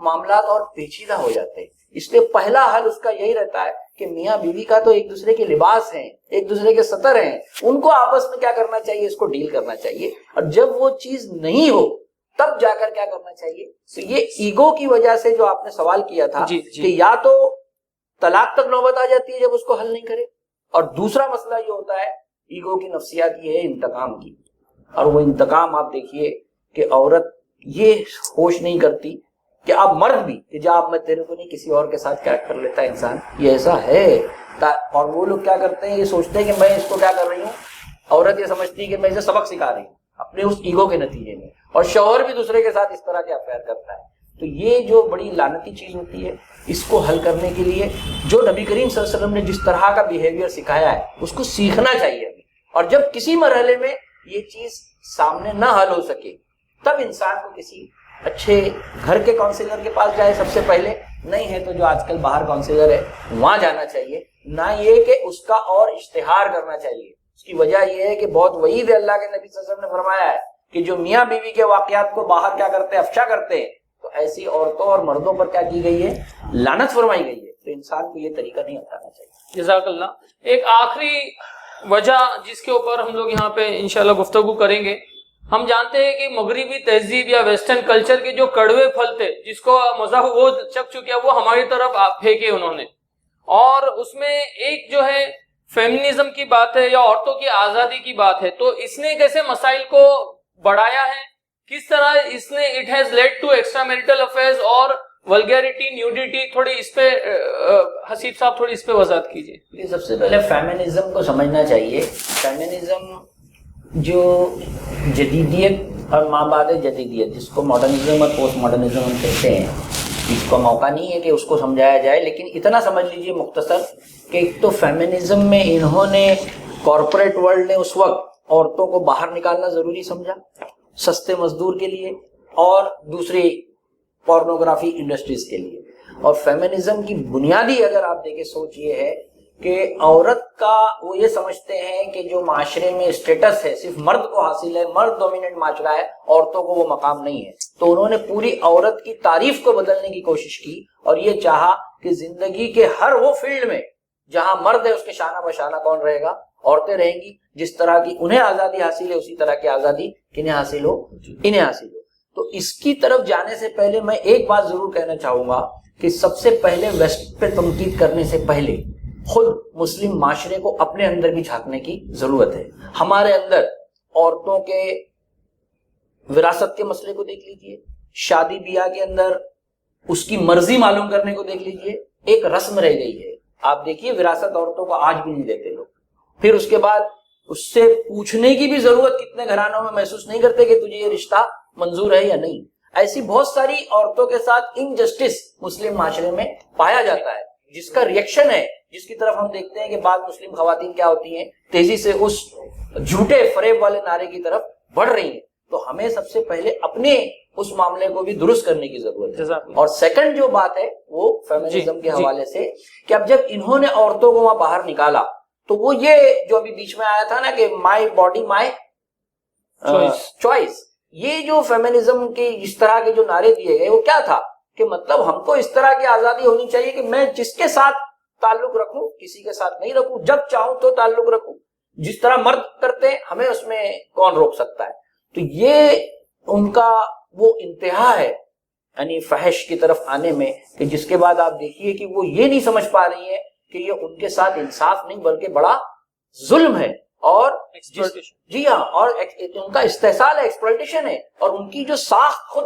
معاملات اور پیچیدہ ہو جاتے ہیں. اس لیے پہلا حل اس کا یہی رہتا ہے کہ میاں بیوی کا تو ایک دوسرے کے لباس ہیں, ایک دوسرے کے سطر ہیں, ان کو آپس میں کیا کرنا چاہیے, اس کو ڈیل کرنا چاہیے. اور جب وہ چیز نہیں ہو تب جا کر کیا کرنا چاہیے. تو یہ ایگو کی وجہ سے جو آپ نے سوال کیا تھا کہ یا تو طلاق تک نوبت آ جاتی ہے جب اس کو حل نہیں کرے, اور دوسرا مسئلہ یہ ہوتا ہے ایگو کی نفسیات یہ ہے انتقام کی. اور وہ انتقام آپ دیکھیے کہ عورت یہ ہوش نہیں کرتی کہ آپ مرد بھی کہ جا اب میں تیرے کو نہیں کسی اور کے ساتھ کیا کر لیتا ہے انسان, یہ ایسا ہے. اور وہ لوگ کیا کرتے ہیں, یہ سوچتے ہیں کہ میں اس کو کیا کر رہی ہوں, عورت یہ سمجھتی ہے کہ میں اسے سبق سکھا رہی ہوں اپنے اس ایگو کے نتیجے میں, اور شوہر بھی دوسرے کے ساتھ اس طرح کے افیئر کرتا ہے. تو یہ جو بڑی لعنتی چیز ہوتی ہے, اس کو حل کرنے کے لیے جو نبی کریم صلی اللہ علیہ وسلم نے جس طرح کا بیہیویئر سکھایا ہے اس کو سیکھنا چاہیے ہمیں. اور جب کسی مرحلے میں یہ چیز سامنے نہ حل ہو سکے تب انسان کو کسی اچھے گھر کے کاؤنسلر کے پاس جائے سب سے پہلے, نہیں ہے تو جو آج کل باہر کاؤنسلر ہے وہاں جانا چاہیے. نہ یہ کہ اس کا اور اشتہار کرنا چاہیے. اس کی وجہ یہ ہے کہ بہت وعید ہے, اللہ کے نبی صلی اللہ علیہ وسلم نے فرمایا ہے کہ جو میاں بیوی کے واقعات کو باہر کیا کرتے ہیں, افشا کرتے ہیں, تو ایسی عورتوں اور مردوں پر کیا کی گئی ہے, لعنت فرمائی گئی ہے. تو انسان کو یہ طریقہ نہیں اپنانا چاہیے. جزاک اللہ. ایک آخری وجہ جس کے اوپر ہم لوگ یہاں پہ انشاءاللہ گفتگو کریں گے, ہم جانتے ہیں کہ مغربی تہذیب یا ویسٹرن کلچر کے جو کڑوے پھل تھے جس کو مزہ وہ چک چکے وہ ہماری طرف پھینکے انہوں نے, اور اس میں ایک جو ہے فیمنزم کی بات ہے یا عورتوں کی آزادی کی بات ہے. تو اس نے کیسے مسائل کو بڑھایا ہے, کس طرح اس نے it has led to extra marital affairs اور ولگیرٹی, نیوڈیٹی, تھوڑی اس پہ حسیب صاحب تھوڑی اس پہ وضاحت کیجیے. سب سے پہلے فیمنزم کو سمجھنا چاہیے. فیمنزم جو جدیدیت اور ماں بعد جدیدیت, جس کو ماڈرنزم اور پوسٹ ماڈرنزم ہم کہتے ہیں, اس کو موقع نہیں ہے کہ اس کو سمجھایا جائے, لیکن اتنا سمجھ لیجئے مختصر کہ ایک تو فیمنزم میں انہوں نے, کارپوریٹ ورلڈ نے اس وقت عورتوں کو باہر نکالنا ضروری سمجھا سستے مزدور کے لیے, اور دوسری پورنوگرافی انڈسٹریز کے لیے. اور فیمنزم کی بنیادی اگر آپ دیکھیں سوچ یہ ہے کہ عورت کا, وہ یہ سمجھتے ہیں کہ جو معاشرے میں اسٹیٹس ہے صرف مرد کو حاصل ہے, مرد ڈومیننٹ معاشرہ ہے, عورتوں کو وہ مقام نہیں ہے. تو انہوں نے پوری عورت کی تعریف کو بدلنے کی کوشش کی اور یہ چاہا کہ زندگی کے ہر وہ فیلڈ میں جہاں مرد ہے اس کے شانہ بشانہ کون رہے گا, عورتیں رہیں گی. جس طرح کی انہیں آزادی حاصل ہے اسی طرح کی آزادی کنہیں حاصل ہو, انہیں حاصل ہو. تو اس کی طرف جانے سے پہلے میں ایک بات ضرور کہنا چاہوں گا کہ سب سے پہلے ویسٹ پہ تنقید کرنے سے پہلے خود مسلم معاشرے کو اپنے اندر بھی جھانکنے کی ضرورت ہے. ہمارے اندر عورتوں کے وراثت کے مسئلے کو دیکھ لیجئے, شادی بیاہ کے اندر اس کی مرضی معلوم کرنے کو دیکھ لیجئے, ایک رسم رہ گئی ہے. آپ دیکھیے وراثت عورتوں کو آج بھی نہیں دیتے لوگ. پھر اس کے بعد اس سے پوچھنے کی بھی ضرورت کتنے گھرانوں میں محسوس نہیں کرتے کہ تجھے یہ رشتہ منظور ہے یا نہیں. ایسی بہت ساری عورتوں کے ساتھ انجسٹس مسلم معاشرے میں پایا جاتا ہے, جس کا ریئیکشن ہے, جس کی طرف ہم دیکھتے ہیں کہ بعض مسلم خواتین کیا ہوتی ہیں, تیزی سے اس جھوٹے فریب والے نعرے کی طرف بڑھ رہی ہیں. تو ہمیں سب سے پہلے اپنے اس معاملے کو بھی درست کرنے کی ضرورت ہے. اور سیکنڈ جو بات ہے وہ فیمنزم کے حوالے سے کہ اب جب انہوں نے عورتوں کو وہاں باہر نکالا تو وہ یہ جو ابھی بیچ میں آیا تھا نا کہ مائی باڈی مائی چوائس, یہ جو فیمنزم کے اس طرح کے جو نعرے دیے گئے وہ کیا تھا کہ مطلب ہم کو اس طرح کی آزادی ہونی چاہیے کہ میں جس کے ساتھ تعلق رکھوں کسی کے ساتھ نہیں رکھوں, جب چاہوں تو تعلق رکھوں, جس طرح مرد کرتے ہیں ہمیں اس میں کون روک سکتا ہے. تو یہ ان کا وہ انتہا ہے یعنی فحش کی طرف آنے میں, کہ جس کے بعد آپ دیکھیے کہ وہ یہ نہیں سمجھ پا رہی ہے کہ یہ ان کے ساتھ انصاف نہیں بلکہ بڑا ظلم ہے, اور جی ہاں, اور ان کا استحصال ہے, ایکسپلوئٹیشن ہے. اور ان کی جو ساخت خود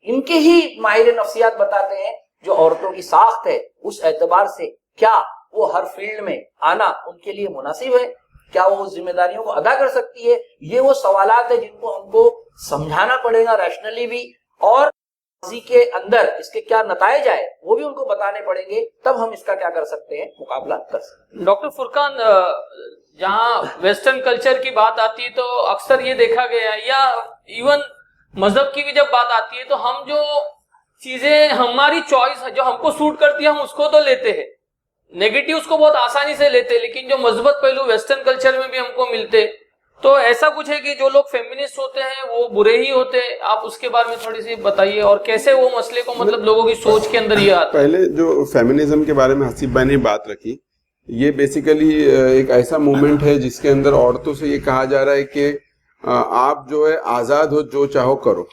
ان کے ہی ماہر نفسیات بتاتے ہیں جو عورتوں کی ساخت ہے اس اعتبار سے کیا وہ ہر فیلڈ میں آنا ان کے لیے مناسب ہے, کیا وہ ذمہ داریوں کو ادا کر سکتی ہے. یہ وہ سوالات ہیں جن کو ہم کو سمجھانا پڑے گا ریشنلی بھی, اور ماضی کے اندر اس کے کیا نتائج آئے وہ بھی ان کو بتانے پڑیں گے, تب ہم اس کا کیا کر سکتے ہیں, مقابلہ کر سکتے ہیں. ڈاکٹر فرقان, جہاں ویسٹرن کلچر کی بات آتی ہے تو اکثر یہ دیکھا گیا ہے, یا ایون مذہب کی بھی جب بات آتی ہے تو ہم جو چیزیں ہماری چوائس جو ہم کو سوٹ کرتی ہے ہم اس کو تو لیتے ہیں, نیگیٹو اس کو بہت آسانی سے لیتے, لیکن جو مثبت پہلو ویسٹرن کلچر میں بھی ہم کو ملتے تو ایسا کچھ ہے کہ جو لوگ فیمنسٹ ہوتے ہیں وہ برے ہی ہوتے ہیں، آپ اس کے بارے میں تھوڑی سی بتائیے، اور کیسے وہ مسئلے کو مطلب لوگوں کی سوچ کے اندر یہ آتا ہے؟ پہلے جو فیمنزم کے بارے میں حسیب بھائی نے بات رکھی، یہ بیسیکلی ایک ایسا موومنٹ ہے جس کے اندر عورتوں سے یہ کہا جا رہا ہے کہ آپ جو ہے آزاد ہو، جو چاہو کرو.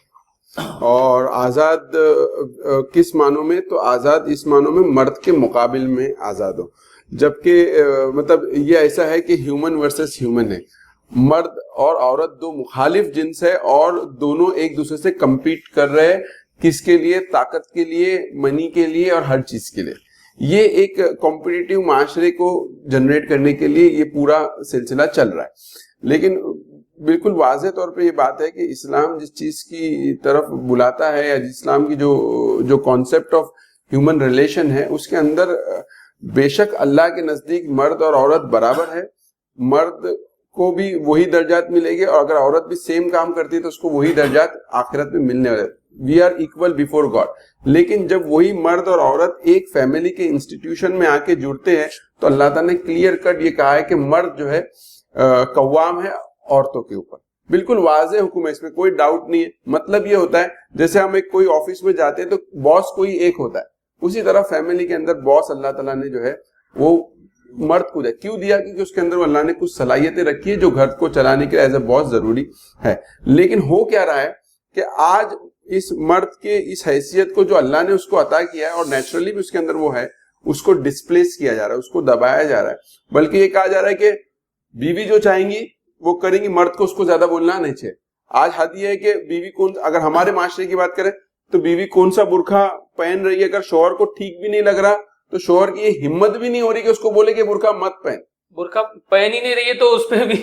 اور آزاد کس معنوں میں؟ تو آزاد اس معنوں میں مرد کے مقابل میں آزاد ہو، جبکہ مطلب یہ ایسا ہے کہ ہیومن ورسز ہیومن ہے، مرد اور عورت دو مخالف جنس ہے اور دونوں ایک دوسرے سے کمپیٹ کر رہے ہیں. کس کے لیے؟ طاقت کے لیے، منی کے لیے اور ہر چیز کے لیے. یہ ایک کمپٹیٹیو معاشرے کو جنریٹ کرنے کے لیے یہ پورا سلسلہ چل رہا ہے. لیکن بالکل واضح طور پہ یہ بات ہے کہ اسلام جس چیز کی طرف بلاتا ہے، یا اسلام کی جو کانسیپٹ آف ہیومن ریلیشن ہے، اس کے اندر بے شک اللہ کے نزدیک مرد اور عورت برابر ہے. مرد کو بھی وہی درجات ملے گے، اور اگر عورت بھی سیم کام کرتی ہے تو اس کو وہی درجات آخرت میں ملنے والے. We are equal before God. لیکن جب وہی مرد اور عورت ایک فیملی کے انسٹیٹیوشن میں آ کے جڑتے ہیں تو اللہ تعالیٰ نے کلیئر کٹ یہ کہا ہے کہ مرد جو ہے قوام ہے عورتوں کے اوپر. بالکل واضح حکم ہے، اس میں کوئی ڈاؤٹ نہیں ہے. مطلب یہ ہوتا ہے جیسے ہم ایک کوئی آفس میں جاتے ہیں تو باس کوئی ایک ہوتا ہے، اسی طرح فیملی کے اندر باس اللہ تعالیٰ نے جو ہے وہ مرد کو دیا. کیوں دیا؟ کیونکہ اس کے اندر اللہ نے کچھ صلاحیتیں رکھی ہے جو گھر کو چلانے کے لیے ایز اے باس ضروری ہے. لیکن ہو کیا رہا ہے کہ آج اس مرد کے اس حیثیت کو جو اللہ نے اس کو عطا کیا ہے، اور نیچرلی بھی اس کے اندر وہ ہے، اس کو ڈسپلیس کیا جا رہا ہے، اس کو دبایا جا رہا ہے. بلکہ یہ کہا جا رہا ہے کہ بیوی جو چاہیں گی وہ کریں گی، مرد کو اس کو زیادہ بولنا نہیں چاہیے. آج حد یہ ہے کہ بیوی کون، اگر ہمارے معاشرے کی بات کریں تو بیوی کون سا برقع پہن رہی ہے، اگر شوہر کو ٹھیک بھی نہیں لگ رہا تو شوہر کی یہ ہمت بھی نہیں ہو رہی کہ اس کو بولے کہ برقع مت پہن. برقع پہن ہی نہیں رہی ہے تو اس پہ بھی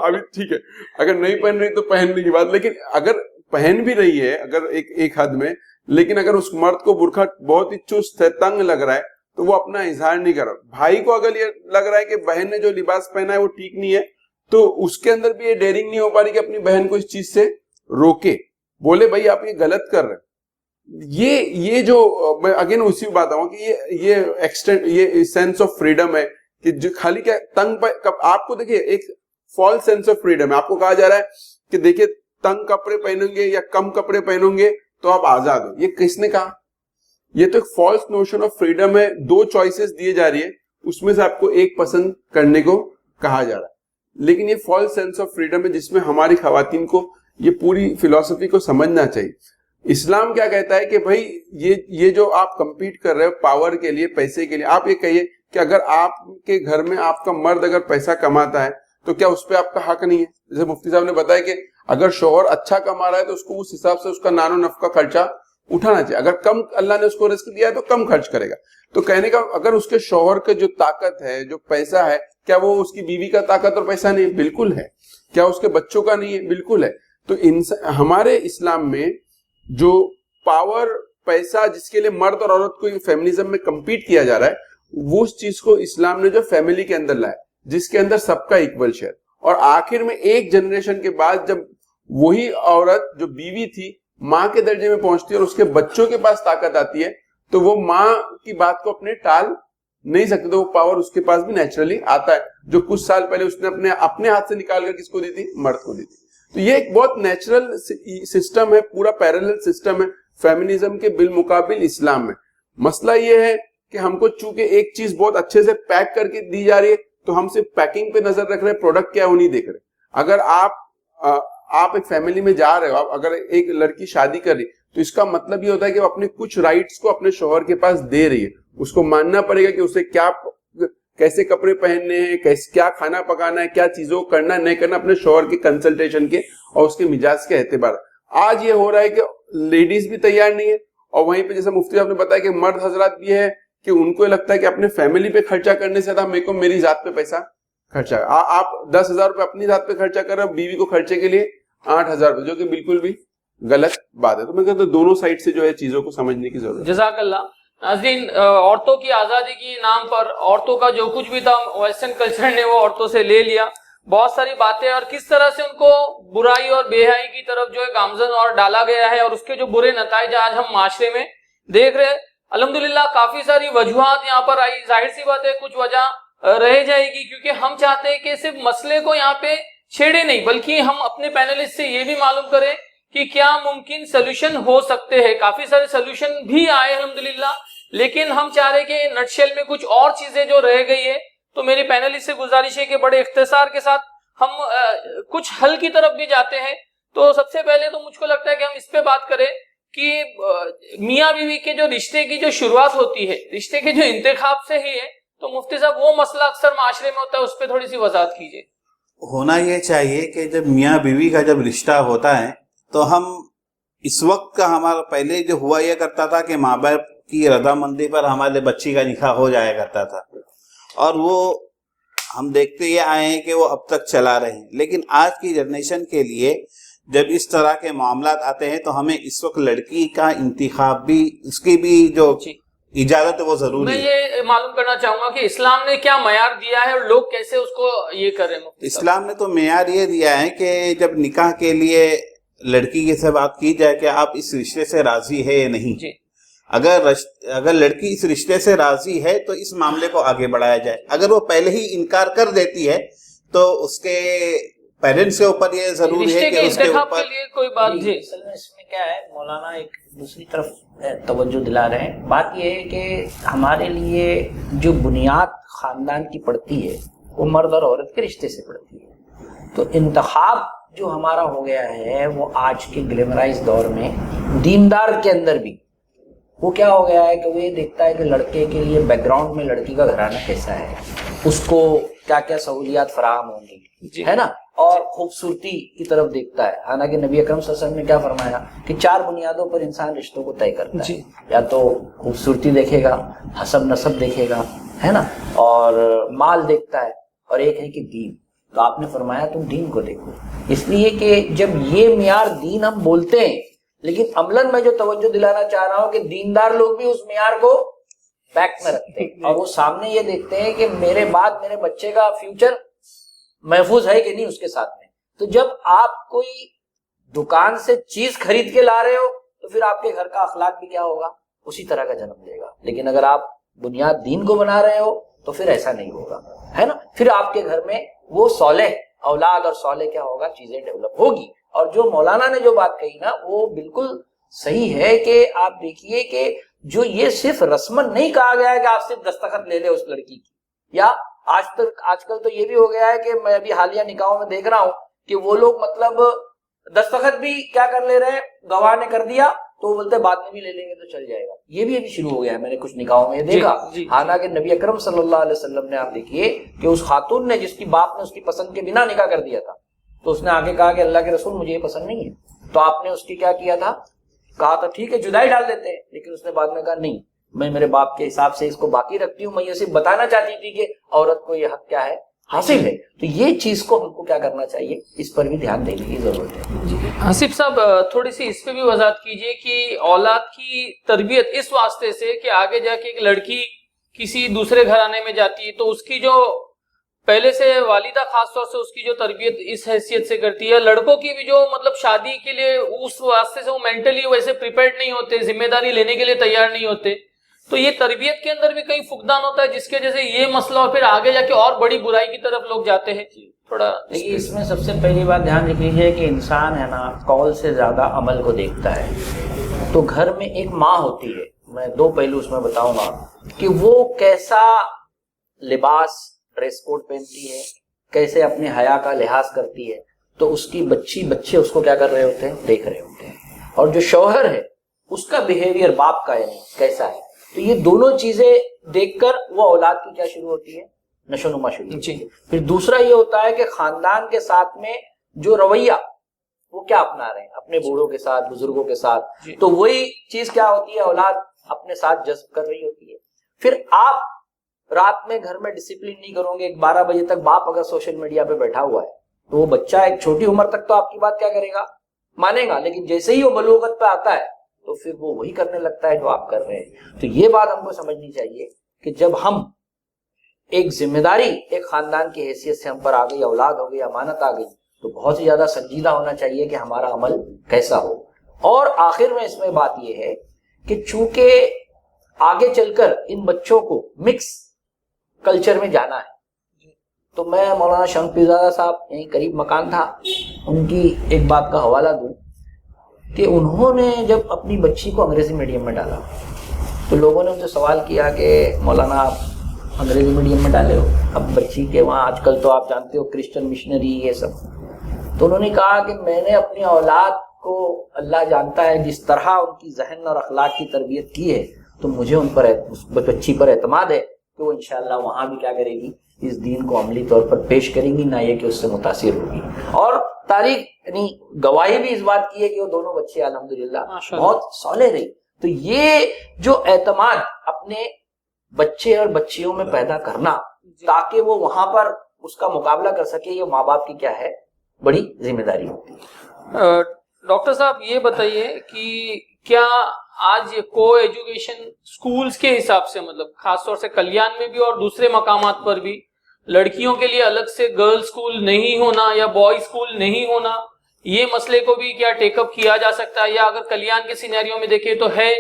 ابھی ٹھیک ہے، اگر نہیں پہن رہی تو پہننے کی بات. لیکن اگر پہن بھی رہی ہے اگر ایک حد میں، لیکن اگر اس مرد کو برقع بہت ہی چست ہے، تنگ لگ رہا ہے، تو وہ اپنا اظہار نہیں کر رہا. بھائی کو اگر یہ لگ رہا ہے کہ بہن نے جو لباس پہنا ہے وہ ٹھیک نہیں ہے، تو اس کے اندر بھی یہ ڈیئرنگ نہیں ہو پا رہی کہ اپنی بہن کو اس چیز سے روکے، بولے بھائی آپ یہ غلط کر رہے ہیں. یہ جو میں اگین اسی بات آؤں کہ یہ ایکسٹینڈ، یہ سینس آف فریڈم ہے کہ جو خالی کیا تنگ آپ کو دیکھیے ایک فالس سینس آف فریڈم ہے. آپ کو کہا جا رہا ہے کہ دیکھیے تنگ کپڑے پہنیں گے یا کم کپڑے پہنیں گے تو آپ آزاد ہو. یہ کس نے کہا؟ یہ تو ایک فالس نوشن آف فریڈم ہے. دو چوائسز دیے جا رہی ہے، اس میں سے آپ کو ایک پسند کرنے کو کہا جا رہا ہے. لیکن یہ فالس سینس آف فریڈم ہے جس میں ہماری خواتین کو یہ پوری فلسفی کو سمجھنا چاہیے. اسلام کیا کہتا ہے کہ بھائی یہ جو آپ کمپیٹ کر رہے ہو پاور کے لیے، پیسے کے لیے، آپ یہ کہیے کہ اگر آپ کے گھر میں آپ کا مرد اگر پیسہ کماتا ہے تو کیا اس پہ آپ کا حق نہیں ہے؟ جیسے مفتی صاحب نے بتایا کہ اگر شوہر اچھا کما رہا ہے تو اس کو اس حساب سے اس کا نان و نفقہ خرچہ اٹھانا چاہیے. اگر کم اللہ نے اس کو رزق دیا ہے تو کم خرچ کرے گا. تو کہنے کا اگر اس کے شوہر کا جو طاقت ہے، جو پیسہ ہے، کیا وہ اس کی بیوی کا طاقت اور پیسہ نہیں؟ بالکل ہے. کیا اس کے بچوں کا نہیں ہے؟ بالکل ہے. تو ہمارے اسلام میں جو پاور، پیسہ جس کے لیے مرد اور عورت کو فیمنزم میں کمپیٹ کیا جا رہا ہے، وہ اس چیز کو اسلام نے جو فیملی کے اندر لایا، جس کے اندر سب کا ایکول شیئر. اور آخر میں ایک جنریشن کے بعد جب وہی عورت جو بیوی تھی ماں کے درجے میں پہنچتی ہے اور اس کے بچوں کے پاس طاقت آتی ہے، تو وہ ماں کی بات کو اپنے ٹال نہیں سکتے. تو وہ پاور اس کے پاس بھی نیچرلی آتا ہے، جو کچھ سال پہلے اس نے اپنے ہاتھ سے نکال کر کس کو دی تھی؟ مرد کو دی تھی. تو یہ ایک بہت نیچرل سسٹم ہے، پورا پیرلل سسٹم ہے فیمنزم کے بالمقابل اسلام میں. مسئلہ یہ ہے کہ ہم کو چونکہ ایک چیز بہت اچھے سے پیک کر کے دی جا رہی ہے تو ہم صرف پیکنگ پہ نظر رکھ رہے ہیں، پروڈکٹ کیا ہے وہ نہیں دیکھ رہے. اگر آپ ایک فیملی میں جا رہے ہو، اگر ایک لڑکی شادی کر رہی تو اس کا مطلب یہ ہوتا ہے کہ وہ اپنے کچھ رائٹس کو اپنے شوہر کے پاس دے رہی ہے. اس کو ماننا پڑے گا کہ اسے کیسے کپڑے پہننے ہیں، کیا کھانا پکانا ہے، کیا چیزوں کو کرنا نہیں کرنا، اپنے شوہر کے کنسلٹیشن کے اور اس کے مزاج کے اعتبار. آج یہ ہو رہا ہے کہ لیڈیز بھی تیار نہیں ہے، اور وہیں پہ جیسے مفتی صاحب نے بتایا کہ مرد حضرات بھی ہے کہ ان کو لگتا ہے کہ اپنے فیملی پہ خرچہ کرنے سے میرے کو میری ذات پہ پیسہ خرچہ. آپ 10,000 روپے اپنی ذات پہ خرچہ کر رہے ہیں، بیوی کو خرچے کے لیے 8,000 روپے، جو کہ بالکل بھی غلط بات ہے. تو میں کہتا ہوں دونوں سائڈ سے جو ہے چیزوں کو سمجھنے کی ضرورت ہے. جزاک اللہ. ناظرین، عورتوں کی آزادی کی نام پر عورتوں کا جو کچھ بھی تھا ویسٹرن کلچر نے وہ عورتوں سے لے لیا. بہت ساری باتیں، اور کس طرح سے ان کو برائی اور بے حیائی کی طرف جو ہے گامزن اور ڈالا گیا ہے، اور اس کے جو برے نتائج آج ہم معاشرے میں دیکھ رہے ہیں. الحمدللہ کافی ساری وجوہات یہاں پر آئی. ظاہر سی بات ہے کچھ وجہ رہ جائے گی، کیونکہ ہم چاہتے ہیں کہ صرف مسئلے کو یہاں پہ چھیڑے نہیں، بلکہ ہم اپنے پینلسٹ سے یہ بھی معلوم کریں کہ کیا ممکن سولوشن ہو سکتے ہیں. کافی سارے سولوشن بھی آئے الحمدللہ، لیکن ہم چاہ رہے کہ نٹ شیل میں کچھ اور چیزیں جو رہ گئی ہے. تو میری پینلسٹ سے گزارش ہے کہ بڑے اختصار کے ساتھ ہم کچھ حل کی طرف بھی جاتے ہیں. تو سب سے پہلے تو مجھ کو لگتا ہے کہ ہم اس پہ بات کریں کہ میاں بیوی کے جو رشتے کی جو شروعات ہوتی ہے، رشتے کے جو انتخاب سے ہی ہے، تو مفتی صاحب وہ مسئلہ اکثر معاشرے میں ہوتا ہے، اس پہ تھوڑی سی وضاحت کیجیے. ہونا یہ چاہیے کہ جب میاں بیوی کا جب رشتہ ہوتا ہے تو ہم اس وقت کا ہمارا پہلے جو ہوا یہ کرتا تھا کہ ماں باپ کی رضامندی پر ہمارے بچی کا نکاح ہو جایا کرتا تھا، اور وہ ہم دیکھتے یہ آئے ہیں کہ وہ اب تک چلا رہے ہیں. لیکن آج کی جنریشن کے لیے جب اس طرح کے معاملات آتے ہیں تو ہمیں اس وقت لڑکی کا انتخاب بھی، اس کی بھی جو اجازت ہے وہ ضروری ہے. میں یہ معلوم کرنا چاہوں گا کہ اسلام نے کیا معیار دیا ہے اور لوگ کیسے اس کو یہ کریں. اسلام نے تو معیار یہ دیا ہے کہ جب نکاح کے لیے لڑکی سے بات کی جائے کہ آپ اس رشتے سے راضی ہے یا نہیں. جی. اگر لڑکی اس رشتے سے راضی ہے تو اس معاملے کو آگے بڑھایا جائے. اگر وہ پہلے ہی انکار کر دیتی ہے تو اس کے پیرنٹس کے اوپر یہ ضروری ہے کہ اس کے اوپر کوئی بات. جی اصل میں اس میں کیا ہے، مولانا ایک دوسری طرف توجہ دلا رہے ہیں. بات یہ ہے کہ ہمارے لیے جو بنیاد خاندان کی پڑتی ہے وہ مرد اور عورت کے رشتے سے پڑتی ہے. تو انتخاب جو ہمارا ہو گیا ہے وہ آج کے گلیمرائز دور میں دیندار کے اندر بھی وہ کیا ہو گیا ہے کہ وہ یہ دیکھتا ہے کہ لڑکے کے لیے بیک گراؤنڈ میں لڑکی کا گھرانہ کیسا ہے، اس کو کیا کیا سہولیات فراہم ہوں گی، ہے نا، اور خوبصورتی کی طرف دیکھتا ہے. حالانکہ نبی اکرم صلی اللہ علیہ وسلم نے کیا فرمایا کہ 4 بنیادوں پر انسان رشتوں کو طے کرتا ہے. یا تو خوبصورتی دیکھے گا، حسب نسب دیکھے گا، ہے نا، اور مال دیکھتا ہے، اور ایک ہے کہ دین. تو آپ نے فرمایا تم دین کو دیکھو، اس لیے کہ جب یہ معیار دین ہم بولتے ہیں، لیکن عملاً میں جو توجہ دلانا چاہ رہا ہوں کہ دیندار لوگ بھی اس معیار کو بیک میں رکھتے ہیں، اور وہ سامنے یہ دیکھتے ہیں کہ میرے بعد میرے بچے کا فیوچر محفوظ ہے کہ نہیں اس کے ساتھ میں. تو جب آپ کوئی دکان سے چیز خرید کے لا رہے ہو تو پھر آپ کے گھر کا اخلاق بھی کیا ہوگا، اسی طرح کا جنم لے گا. لیکن اگر آپ بنیاد دین کو بنا رہے ہو تو پھر ایسا نہیں ہوگا، ہے نا. پھر آپ کے گھر میں وہ صالح اولاد اور صالح کیا ہوگا، چیزیں ڈیولپ ہوگی. اور جو مولانا نے جو بات کہی نا وہ بالکل صحیح ہے کہ آپ دیکھیے کہ جو یہ صرف رسمن نہیں کہا گیا ہے کہ آپ صرف دستخط لے لے اس لڑکی کی، یا آج کل تو یہ بھی ہو گیا ہے کہ میں ابھی حالیہ نکاحوں میں دیکھ رہا ہوں کہ وہ لوگ مطلب دستخط بھی کیا کر لے رہے ہیں، گواہ نے کر دیا تو وہ بولتے بعد میں بھی لے لیں گے تو چل جائے گا. یہ بھی ابھی شروع ہو گیا ہے، میں نے کچھ نکاحوں میں یہ دیکھا. حالانکہ نبی اکرم صلی اللہ علیہ وسلم نے، آپ دیکھیے کہ اس خاتون نے جس کی باپ نے اس کی پسند کے بنا نکاح کر دیا تھا، تو اس نے آگے کہا کہ اللہ کے رسول مجھے یہ پسند نہیں ہے. تو آپ نے اس کی کیا کیا تھا، کہا تھا ٹھیک ہے جدائی ڈال دیتے ہیں، لیکن اس نے بعد میں کہا نہیں، میں میرے باپ کے حساب سے اس کو باقی رکھتی ہوں. میں یہ صرف بتانا چاہتی تھی کہ عورت کو یہ حق کیا ہے، حاصل ہے. تو یہ چیز کو ہم کو کیا کرنا چاہیے، اس پر بھی دھیان دینے کی ضرورت ہے. حسیب صاحب تھوڑی سی اس پہ بھی وضاحت کیجیے کہ اولاد کی تربیت اس واسطے سے کہ آگے جا کے ایک لڑکی کسی دوسرے گھرانے میں جاتی ہے تو اس کی جو پہلے سے والدہ خاص طور سے اس کی جو تربیت اس حیثیت سے کرتی ہے، لڑکوں کی بھی جو مطلب شادی کے لیے اس واسطے سے وہ مینٹلی ویسے پریپیئرڈ نہیں ہوتے، ذمہ داری لینے کے لیے تیار نہیں ہوتے. تو یہ تربیت کے اندر بھی کہیں فقدان ہوتا ہے جس کی وجہ سے یہ مسئلہ اور پھر آگے جا کے اور بڑی برائی کی طرف لوگ جاتے ہیں. تھوڑا دیکھیے اس میں سب سے پہلی بات دھیان رکھ لیجیے کہ انسان ہے نا قول سے زیادہ عمل کو دیکھتا ہے. تو گھر میں ایک ماں ہوتی ہے، میں 2 پہلو اس میں بتاؤں گا کہ وہ کیسا لباس ڈریس کوڈ پہنتی ہے، کیسے اپنے حیا کا لحاظ کرتی ہے، تو اس کی بچے اس کو کیا کر رہے ہوتے ہیں، دیکھ رہے ہوتے ہیں. اور جو شوہر ہے اس کا بیہیویئر باپ کا یعنی کیسا ہے، تو یہ دونوں چیزیں دیکھ کر وہ اولاد کی کیا شروع ہوتی ہے، نشو نما شروع ہوتی ہے. پھر دوسرا یہ ہوتا ہے کہ خاندان کے ساتھ میں جو رویہ وہ کیا اپنا رہے ہیں اپنے بوڑھوں کے ساتھ، بزرگوں کے ساتھ، تو وہی چیز کیا ہوتی ہے، اولاد اپنے ساتھ جذب کر رہی ہوتی ہے. پھر آپ رات میں گھر میں ڈسپلن نہیں کرو گے، 12 بجے تک باپ اگر سوشل میڈیا پہ بیٹھا ہوا ہے تو وہ بچہ ایک چھوٹی عمر تک تو آپ کی بات کیا کرے گا، مانے گا، لیکن جیسے ہی وہ بلوغت پہ آتا ہے تو پھر وہ وہی کرنے لگتا ہے جو آپ کر رہے ہیں. تو یہ بات ہم کو سمجھنی چاہیے کہ جب ہم ایک ذمہ داری ایک خاندان کی حیثیت سے ہم پر آ گئی، اولاد ہو گئی، امانت آ گئی، تو بہت ہی زیادہ سنجیدہ ہونا چاہیے کہ ہمارا عمل کیسا ہو. اور آخر میں اس میں بات یہ ہے کہ چونکہ آگے چل کر ان بچوں کو مکس کلچر میں جانا ہے، تو میں مولانا شمس پیرزادہ صاحب یہیں قریب مکان تھا، ان کی ایک بات کا حوالہ دوں کہ انہوں نے جب اپنی بچی کو انگریزی میڈیم میں ڈالا تو لوگوں نے ان سے سوال کیا کہ مولانا آپ انگریزی میڈیم میں ڈالے ہو، اب بچی کے وہاں آج کل تو آپ جانتے ہو کرسچن مشنری یہ سب، تو انہوں نے کہا کہ میں نے اپنی اولاد کو اللہ جانتا ہے جس طرح ان کی ذہن اور اخلاق کی تربیت کی ہے، تو مجھے ان پر اس بچی پر اعتماد ہے کہ وہ انشاءاللہ وہاں بھی کیا کرے گی، اس دین کو عملی طور پر پیش کریں گی، نہ یہ کہ اس سے متاثر ہوگی۔ اور تاریخ یعنی گواہی بھی اس بات کی ہے کہ وہ دونوں بچے الحمدللہ بہت صالح رہی۔ تو یہ جو اعتماد اپنے بچے اور بچیوں میں پیدا کرنا تاکہ وہ وہاں پر اس کا مقابلہ کر سکے، یہ ماں باپ کی کیا ہے بڑی ذمہ داری ہوتی ہے۔ ڈاکٹر صاحب یہ بتائیے کہ کیا آج کو ایجوکیشن سکولز کے حساب سے، مطلب خاص طور سے کلیان میں بھی اور دوسرے مقامات پر بھی، لڑکیوں کے لیے الگ سے گرل سکول نہیں ہونا یا بوائز سکول نہیں ہونا، یہ مسئلے کو بھی کیا ٹیک اپ کیا جا سکتا ہے، یا اگر کلیان کے سینیریو میں دیکھیں تو ہے،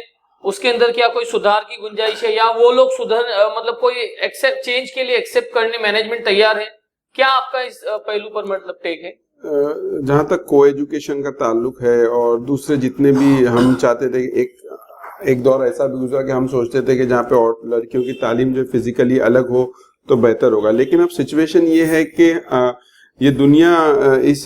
اس کے اندر کیا کوئی سدھار کی گنجائش ہے، یا وہ لوگ مطلب کوئی ایکسپٹ چینج کے لیے ایکسپٹ کرنے مینجمنٹ تیار ہے؟ کیا آپ کا اس پہلو پر مطلب ٹیک ہے؟ جہاں تک کو ایجوکیشن کا تعلق ہے اور دوسرے جتنے بھی ہم چاہتے تھے، ایک دور ایسا بھی گزرا کہ ہم سوچتے تھے کہ جہاں پہ لڑکیوں کی تعلیم جو فزیکلی الگ ہو تو بہتر ہوگا، لیکن اب سچویشن یہ ہے کہ یہ دنیا اس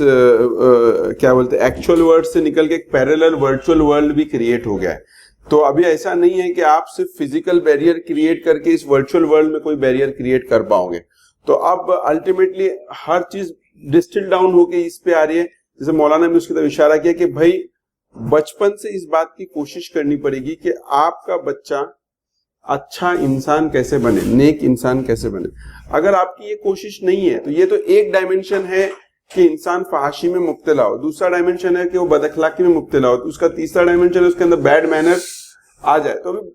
کیا بولتے ہیں ایکچوئل ورلڈ سے نکل کے ایک پیرالل ورچوئل ورلڈ بھی کریٹ ہو گیا ہے۔ تو ابھی ایسا نہیں ہے کہ آپ صرف فزیکل بیریئر کریٹ کر کے اس ورچوئل ورلڈ میں کوئی بیریئر کریٹ کر پاؤ گے۔ تو اب الٹیمیٹلی ہر چیز ڈسٹل ڈاؤن ہو کے اس پہ آ رہی ہے، جیسے مولانا نے اس کی طرف اشارہ کیا کہ بھائی بچپن سے اس بات کی کوشش کرنی پڑے گی کہ آپ کا بچہ اچھا انسان کیسے بنے، نیک انسان کیسے بنے۔ اگر آپ کی یہ کوشش نہیں ہے تو یہ تو ایک ڈائمنشن ہے کہ انسان فحاشی میں مبتلا ہو، دوسرا ڈائمنشن ہے کہ وہ بد اخلاقی میں مبتلا ہو، اس کا تیسرا ڈائمنشن ہے اس کے اندر بیڈ مینرز آ جائے۔ تو ابھی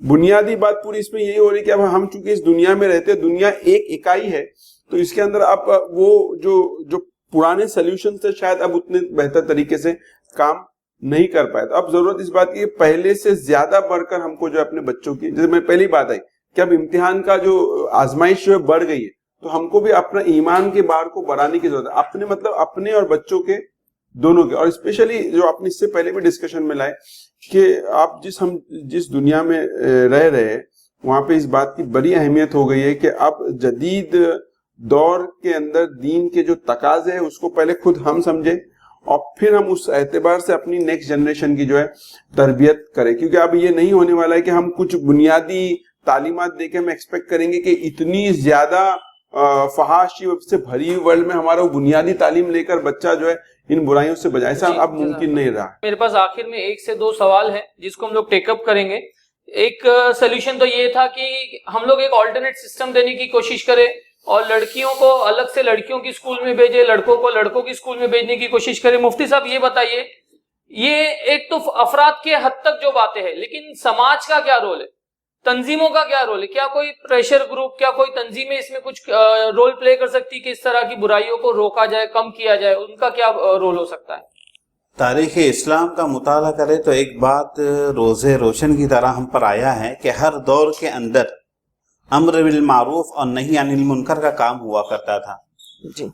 بنیادی بات پوری اس میں یہی ہو رہی ہے کہ اب ہم چونکہ اس دنیا میں رہتے ہیں، دنیا ایک اکائی ہے، تو اس کے اندر اب وہ جو پرانے سلیوشن سے شاید اب اتنے بہتر طریقے سے کام نہیں کر پائے۔ تو اب ضرورت اس بات کی پہلے سے زیادہ بڑھ کر ہم کو جو اپنے بچوں کی، جیسے میں پہلی بات آئی کہ اب امتحان کا جو آزمائش جو ہے بڑھ گئی ہے، تو ہم کو بھی اپنا ایمان کے بار کو بڑھانے کی ضرورت ہے، اپنے مطلب اپنے اور بچوں کے دونوں کے۔ اور اسپیشلی جو آپ نے اس سے پہلے بھی ڈسکشن میں لائے کہ آپ جس دنیا میں رہ رہے ہیں وہاں پہ اس بات کی بڑی اہمیت ہو گئی ہے کہ اب جدید دور کے اندر دین کے جو تقاضے ہیں اس کو پہلے خود ہم سمجھیں اور پھر ہم اس اعتبار سے اپنی نیکسٹ جنریشن کی جو ہے تربیت کریں، کیونکہ اب یہ نہیں ہونے والا ہے کہ ہم کچھ بنیادی تعلیمات دے کے ہم ایکسپیکٹ کریں گے کہ اتنی زیادہ فحاشی سے بھری ہوئی ورلڈ میں ہمارا وہ بنیادی تعلیم لے کر بچہ جو ہے ان برائیوں سے بچائے، ایسا اب ممکن نہیں رہا۔ میرے پاس آخر میں 1 سے 2 سوال ہے جس کو ہم لوگ ٹیک اپ کریں گے۔ ایک سولوشن تو یہ تھا کہ ہم لوگ ایک آلٹرنیٹ سسٹم دینے کی کوشش کریں اور لڑکیوں کو الگ سے لڑکیوں کی اسکول میں بھیجے، لڑکوں کو لڑکوں کی اسکول میں بھیجنے کی کوشش کریں۔ مفتی صاحب یہ بتائیے، یہ ایک تو افراد کے حد تک جو باتیں ہیں، لیکن سماج کا کیا رول ہے، تنظیموں کا کیا رول ہے؟ کیا کوئی پریشر گروپ، کیا کوئی تنظیمیں اس میں کچھ رول پلے کر سکتی کہ اس طرح کی برائیوں کو روکا جائے، کم کیا جائے؟ ان کا کیا رول ہو سکتا ہے؟ تاریخ اسلام کا مطالعہ کرے تو ایک بات روز روشن کی طرح ہم پر آیا ہے کہ ہر دور کے اندر امر بالمعروف اور نہی عن المنکر کا کام ہوا کرتا تھا۔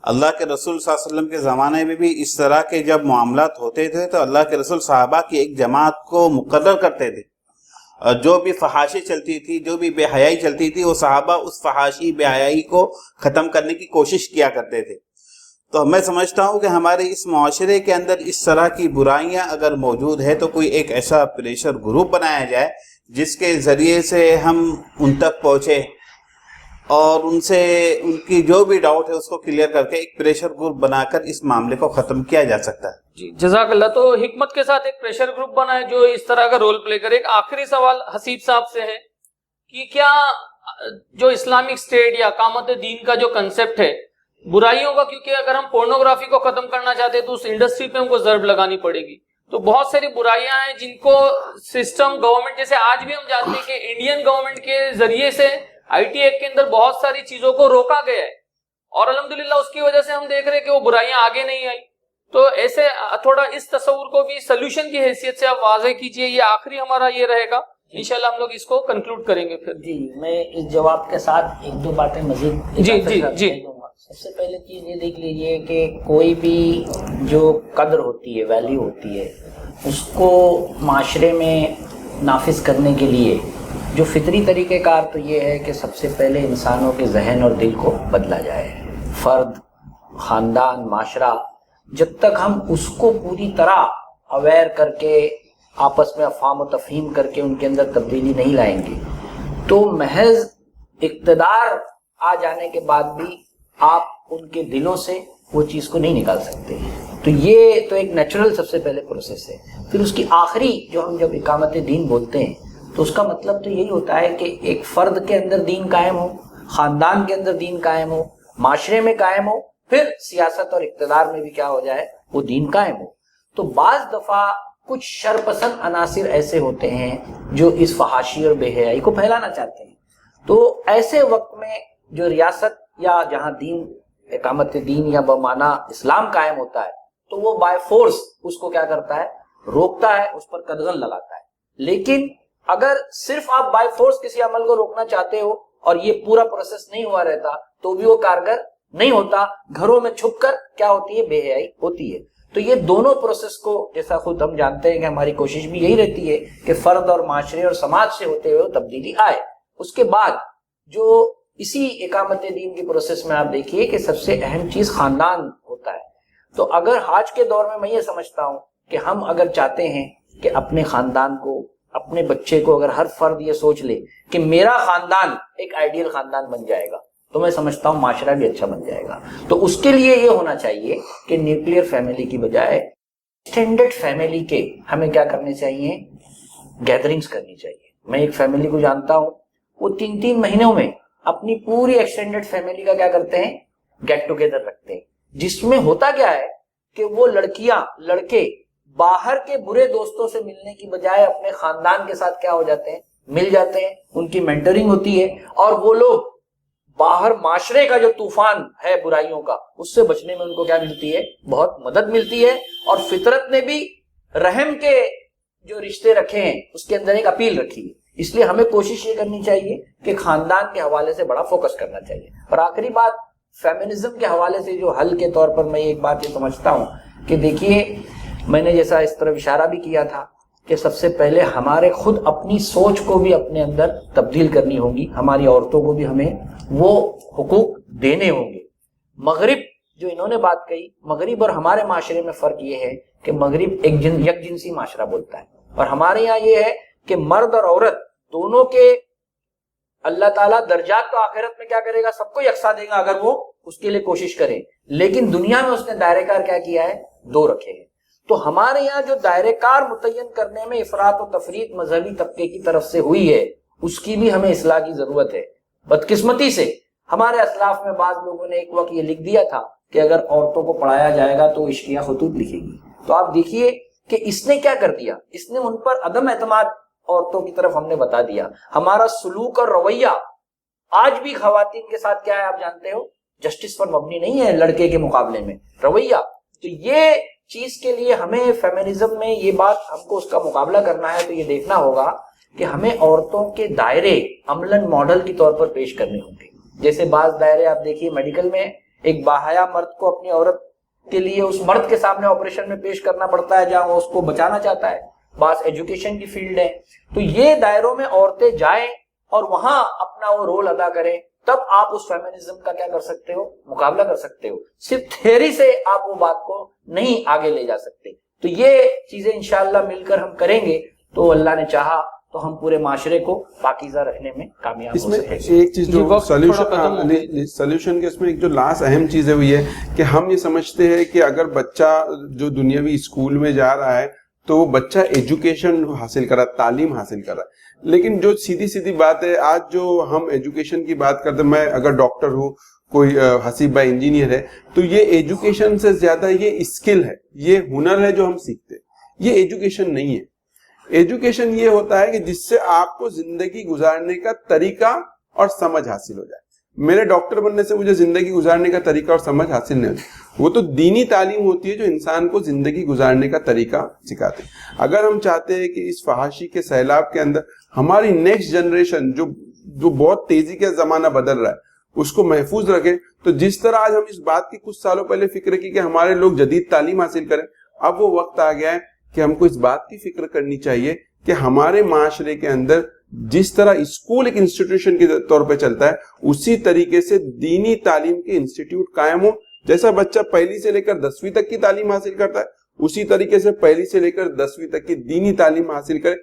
اللہ کے رسول صلی اللہ علیہ وسلم کے زمانے میں بھی اس طرح کے جب معاملات ہوتے تھے تو اللہ کے رسول صحابہ کی ایک جماعت کو مقرر کرتے تھے، اور جو بھی فحاشی چلتی تھی، جو بھی بے حیائی چلتی تھی، وہ صحابہ اس فحاشی بے حیائی کو ختم کرنے کی کوشش کیا کرتے تھے۔ تو میں سمجھتا ہوں کہ ہمارے اس معاشرے کے اندر اس طرح کی برائیاں اگر موجود ہے تو کوئی ایک ایسا پریشر گروپ بنایا جائے جس کے ذریعے سے ہم ان تک پہنچے اور ان سے ان کی جو بھی ڈاؤٹ ہے اس کو کلیئر کر کے ایک پریشر گروپ بنا کر اس معاملے کو ختم کیا جا سکتا ہے۔ جی جزاک اللہ۔ تو حکمت کے ساتھ ایک پریشر گروپ بنائے جو اس طرح کا رول پلے کرے۔ ایک آخری سوال حسیب صاحب سے ہے کہ کیا جو اسلامک اسٹیٹ یا اقامت دین کا جو کنسپٹ ہے برائیوں کا، کیونکہ اگر ہم پورنوگرافی کو ختم کرنا چاہتے ہیں تو اس انڈسٹری پہ ہم کو ضرب لگانی پڑے گی، تو بہت ساری برائیاں ہیں جن کو سسٹم گورنمنٹ، جیسے آج بھی ہم جانتے ہیں کہ انڈین گورنمنٹ کے ذریعے سے آئی ٹی ایکٹ کے اندر بہت ساری چیزوں کو روکا گیا ہے اور الحمدللہ اس کی وجہ سے ہم دیکھ رہے ہیں کہ وہ برائیاں آگے نہیں آئی۔ تو ایسے تھوڑا اس تصور کو بھی سولوشن کی حیثیت سے آپ واضح کیجئے۔ یہ آخری ہمارا یہ رہے گا، انشاءاللہ ہم لوگ اس کو کنکلوڈ کریں گے پھر۔ جی میں اس جواب کے ساتھ 1-2 باتیں مزید جی سب سے پہلے چیز یہ دیکھ لیجئے کہ کوئی بھی جو قدر ہوتی ہے، ویلیو ہوتی ہے، اس کو معاشرے میں نافذ کرنے کے لیے جو فطری طریقہ کار تو یہ ہے کہ سب سے پہلے انسانوں کے ذہن اور دل کو بدلا جائے. فرد، خاندان، معاشرہ، جب تک ہم اس کو پوری طرح اویئر کر کے آپس میں افہام و تفہیم کر کے ان کے اندر تبدیلی نہیں لائیں گے تو محض اقتدار آ جانے کے بعد بھی آپ ان کے دلوں سے وہ چیز کو نہیں نکال سکتے. تو یہ تو ایک نیچرل سب سے پہلے پروسیس ہے. پھر اس کی آخری جو ہم جب اقامت دین بولتے ہیں تو اس کا مطلب تو یہی ہوتا ہے کہ ایک فرد کے اندر دین قائم ہو، خاندان کے اندر دین قائم ہو، معاشرے میں قائم ہو، پھر سیاست اور اقتدار میں بھی کیا ہو جائے، وہ دین قائم ہو. تو بعض دفعہ کچھ شرپسند عناصر ایسے ہوتے ہیں جو اس فحاشی اور بے حیائی کو پھیلانا چاہتے ہیں. تو ایسے وقت میں جو ریاست یا جہاں دین، اقامت دین یا بمعنی اسلام قائم ہوتا ہے تو وہ بائی فورس اس کو کیا کرتا ہے، روکتا ہے، اس پر قدغن لگاتا ہے. لیکن اگر صرف آپ بائی فورس کسی عمل کو روکنا چاہتے ہو اور یہ پورا پروسیس نہیں ہوا رہتا تو بھی وہ کارگر نہیں ہوتا. گھروں میں چھپ کر کیا ہوتی ہے، بے حیائی ہوتی ہے. تو یہ دونوں پروسیس کو، جیسا خود ہم جانتے ہیں کہ ہماری کوشش بھی یہی رہتی ہے کہ فرد اور معاشرے اور سماج سے ہوتے ہوئے تبدیلی آئے. اس کے بعد جو اسی اقامت دین کی پروسیس میں آپ دیکھیے کہ سب سے اہم چیز خاندان ہوتا ہے. تو اگر آج کے دور میں میں یہ سمجھتا ہوں کہ ہم اگر چاہتے ہیں کہ اپنے خاندان کو، اپنے بچے کو، اگر ہر فرد یہ سوچ لے کہ میرا خاندان ایک آئیڈیل خاندان بن جائے گا تو میں سمجھتا ہوں معاشرہ بھی اچھا بن جائے گا. تو اس کے لیے یہ ہونا چاہیے کہ نیوکلیر فیملی کی بجائے ایکسٹینڈڈ فیملی کے ہمیں کیا کرنے چاہیے، گیدرنگز کرنی چاہیے. میں ایک فیملی کو جانتا ہوں، وہ 3 مہینوں میں اپنی پوری ایکسٹینڈڈ فیملی کا کیا کرتے ہیں، گیٹ ٹوگیدر رکھتے ہیں. جس میں ہوتا کیا ہے کہ وہ لڑکیاں، لڑکے باہر کے برے دوستوں سے ملنے کی بجائے اپنے خاندان کے ساتھ کیا ہو جاتے ہیں، مل جاتے ہیں. ان کی مینٹرنگ ہوتی ہے اور وہ لوگ باہر معاشرے کا جو طوفان ہے برائیوں کا، اس سے بچنے میں ان کو کیا ملتی ہے، بہت مدد ملتی ہے. اور فطرت نے بھی رحم کے جو رشتے رکھے ہیں اس کے اندر ایک اپیل رکھی ہے. اس لیے ہمیں کوشش یہ کرنی چاہیے کہ خاندان کے حوالے سے بڑا فوکس کرنا چاہیے. اور آخری بات، فیمنزم کے حوالے سے جو حل کے طور پر میں ایک بات یہ سمجھتا ہوں کہ دیکھیے، میں نے جیسا اس طرف اشارہ بھی کیا تھا کہ سب سے پہلے ہمارے خود اپنی سوچ کو بھی اپنے اندر تبدیل کرنی ہوگی. ہماری عورتوں کو بھی ہمیں وہ حقوق دینے ہوں گے. مغرب جو انہوں نے بات کہی، مغرب اور ہمارے معاشرے میں فرق یہ ہے کہ مغرب ایک جنسی معاشرہ بولتا ہے اور ہمارے یہاں یہ ہے کہ مرد اور عورت دونوں کے اللہ تعالیٰ درجات تو آخرت میں کیا کرے گا، سب کو یکساں دے گا اگر وہ اس کے لیے کوشش کریں. لیکن دنیا میں اس نے دائرہ کار کیا کیا ہے، 2 رکھے ہیں. تو ہمارے یہاں جو دائرہ کار متعین کرنے میں افراط و تفریط مذہبی طبقے کی طرف سے ہوئی ہے، اس کی بھی ہمیں اصلاح کی ضرورت ہے. بدقسمتی سے ہمارے اسلاف میں بعض لوگوں نے ایک وقت یہ لکھ دیا تھا کہ اگر عورتوں کو پڑھایا جائے گا تو عشقیہ خطوط لکھے گی. تو آپ دیکھیے کہ اس نے کیا کر دیا، اس نے ان پر عدم اعتماد عورتوں کی طرف ہم نے بتا دیا. ہمارا سلوک اور رویہ آج بھی خواتین کے ساتھ کیا ہے، آپ جانتے ہو، جسٹس پر مبنی نہیں ہے لڑکے کے مقابلے میں رویہ. تو یہ چیز کے لیے ہمیں فیمنزم میں یہ بات ہم کو اس کا مقابلہ کرنا ہے تو یہ دیکھنا ہوگا کہ ہمیں عورتوں کے دائرے عملاً ماڈل کے طور پر پیش کرنے ہوں گے. جیسے بعض دائرے آپ دیکھیے میڈیکل میں ایک باحیا مرد کو اپنی عورت کے لیے اس مرد کے سامنے آپریشن میں پیش کرنا پڑتا ہے جہاں وہ اس کو بچانا چاہتا ہے. بعض ایجوکیشن کی فیلڈ ہے. تو یہ دائروں میں عورتیں جائیں اور وہاں اپنا وہ رول ادا کریں، تب آپ اس فیمنزم کا کیا کر سکتے ہو، مقابلہ کر سکتے ہو. صرف تھیوری سے آپ وہ بات کو نہیں آگے لے جا سکتے. تو یہ چیزیں انشاءاللہ مل کر ہم کریں گے تو اللہ نے چاہا تو ہم پورے معاشرے کو پاکیزہ رکھنے میں کامیاب ہو سکیں گے. ایک چیز جو سولوشن کے اس میں ایک جو لاسٹ اہم چیز ہے وہ یہ کہ ہم یہ سمجھتے ہیں کہ اگر بچہ جو دنیاوی اسکول میں جا رہا ہے تو وہ بچہ ایجوکیشن حاصل کر رہا ہے، تعلیم حاصل کر رہا ہے. لیکن جو سیدھی بات ہے، آج جو ہم ایجوکیشن کی بات کرتے ہیں، میں اگر ڈاکٹر ہوں، کوئی حسیب بھائی انجینئر ہے، تو یہ ایجوکیشن سے زیادہ یہ اسکل ہے، یہ ہنر ہے جو ہم سیکھتے ہیں. یہ ایجوکیشن نہیں ہے. ایجوکیشن یہ ہوتا ہے کہ جس سے آپ کو زندگی گزارنے کا طریقہ اور سمجھ حاصل ہو جائے. میرے ڈاکٹر بننے سے مجھے زندگی گزارنے کا طریقہ اور سمجھ حاصل نہیں ہوتی. وہ تو دینی تعلیم ہوتی ہے جو انسان کو زندگی گزارنے کا طریقہ سکھاتے. اگر ہم چاہتے ہیں کہ اس فحاشی کے سیلاب کے اندر ہماری نیکسٹ جنریشن جو بہت تیزی کے زمانہ بدل رہا ہے، اس کو محفوظ رکھیں. تو جس طرح آج ہم اس بات کی کچھ سالوں پہلے فکر کی کہ ہمارے لوگ جدید تعلیم حاصل کریں, اب وہ وقت آ گیا ہے کہ ہم کو اس بات کی فکر کرنی چاہیے کہ ہمارے معاشرے کے اندر جس طرح اسکول ایک انسٹیٹیوشن کے طور پہ چلتا ہے, اسی طریقے سے دینی تعلیم کے انسٹیٹیوٹ قائم ہو. جیسا بچہ پہلی سے لے کر 10ویں تک کی تعلیم حاصل کرتا ہے, اسی طریقے سے پہلی سے لے کر 10ویں تک کی دینی تعلیم حاصل کرے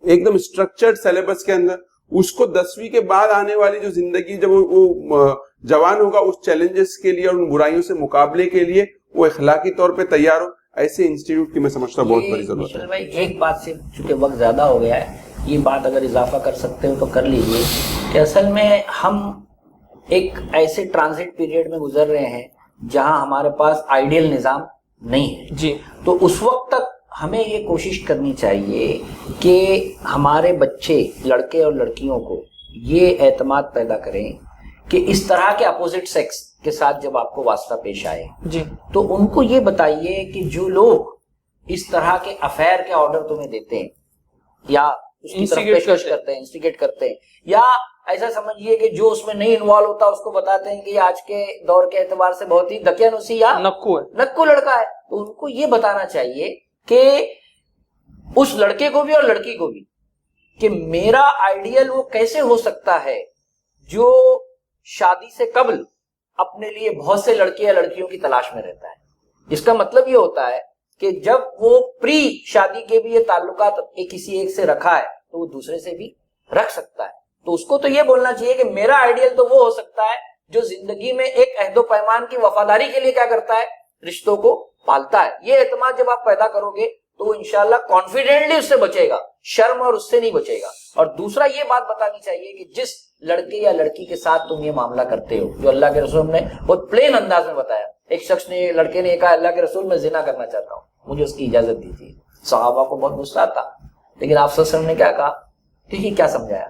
ایک دم اسٹرکچرڈ سلیبس کے اندر. اس کو 10ویں کے بعد آنے والی جو زندگی, جب وہ جوان ہوگا, اس چیلنجز کے لیے اور ان برائیوں سے مقابلے کے لیے وہ اخلاقی طور پہ تیار ہو. ایسے انسٹیٹیوٹ کی میں سمجھتا ہوں بہت بڑی ضرورت ہے. بھائی ایک بات سے, چونکہ وقت زیادہ ہو گیا ہے, یہ بات اگر اضافہ کر سکتے ہو تو کر لیجئے کہ اصل میں ہم ایک ایسے ٹرانزٹ پیریڈ میں گزر رہے ہیں جہاں ہمارے پاس آئیڈیل نظام نہیں ہے جی. تو اس وقت تک ہمیں یہ کوشش کرنی چاہیے کہ ہمارے بچے, لڑکے اور لڑکیوں کو یہ اعتماد پیدا کریں کہ اس طرح کے اپوزٹ سیکس کے ساتھ جب آپ کو واسطہ پیش آئے جی تو ان کو یہ بتائیے کہ جو لوگ اس طرح کے افیئر کے آرڈر تمہیں دیتے ہیں یا اس کی طرف پیشکش کرتے ہیں, انسٹیگیٹ کرتے ہیں, یا ایسا سمجھیے کہ جو اس میں نہیں انوالو ہوتا اس کو بتاتے ہیں کہ یہ آج کے دور کے اعتبار سے بہت ہی دقیانوسی یا نکو لڑکا ہے, تو ان کو یہ بتانا چاہیے کہ اس لڑکے کو بھی اور لڑکی کو بھی کہ میرا آئیڈیل وہ کیسے ہو سکتا ہے جو شادی سے قبل اپنے لیے بہت سے لڑکے یا لڑکیوں کی تلاش میں رہتا ہے. اس کا مطلب یہ ہوتا ہے کہ جب وہ پری شادی کے بھی یہ تعلقات کسی ایک سے رکھا ہے تو وہ دوسرے سے بھی رکھ سکتا ہے. تو اس کو تو یہ بولنا چاہیے کہ میرا آئیڈیل تو وہ ہو سکتا ہے جو زندگی میں ایک عہد و پیمان کی وفاداری کے لیے کیا کرتا ہے, رشتوں کو پالتا ہے. یہ اعتماد جب آپ پیدا کرو گے تو وہ انشاءاللہ کانفیڈنٹلی اس سے بچے گا, شرم اور اس سے نہیں بچے گا. اور دوسرا یہ بات بتانی چاہیے کہ جس لڑکے یا لڑکی کے ساتھ تم یہ معاملہ کرتے ہو, جو اللہ کے رسول نے بہت پلین انداز میں بتایا, ایک شخص نے, لڑکے نے کہا اللہ کے رسول میں زنا کرنا چاہتا ہوں, مجھے اس کی اجازت دیجیے. صحابہ کو بہت غصہ تھا, لیکن آپ صلی اللہ علیہ وسلم نے کیا کہا, دیکھیے کیا سمجھایا,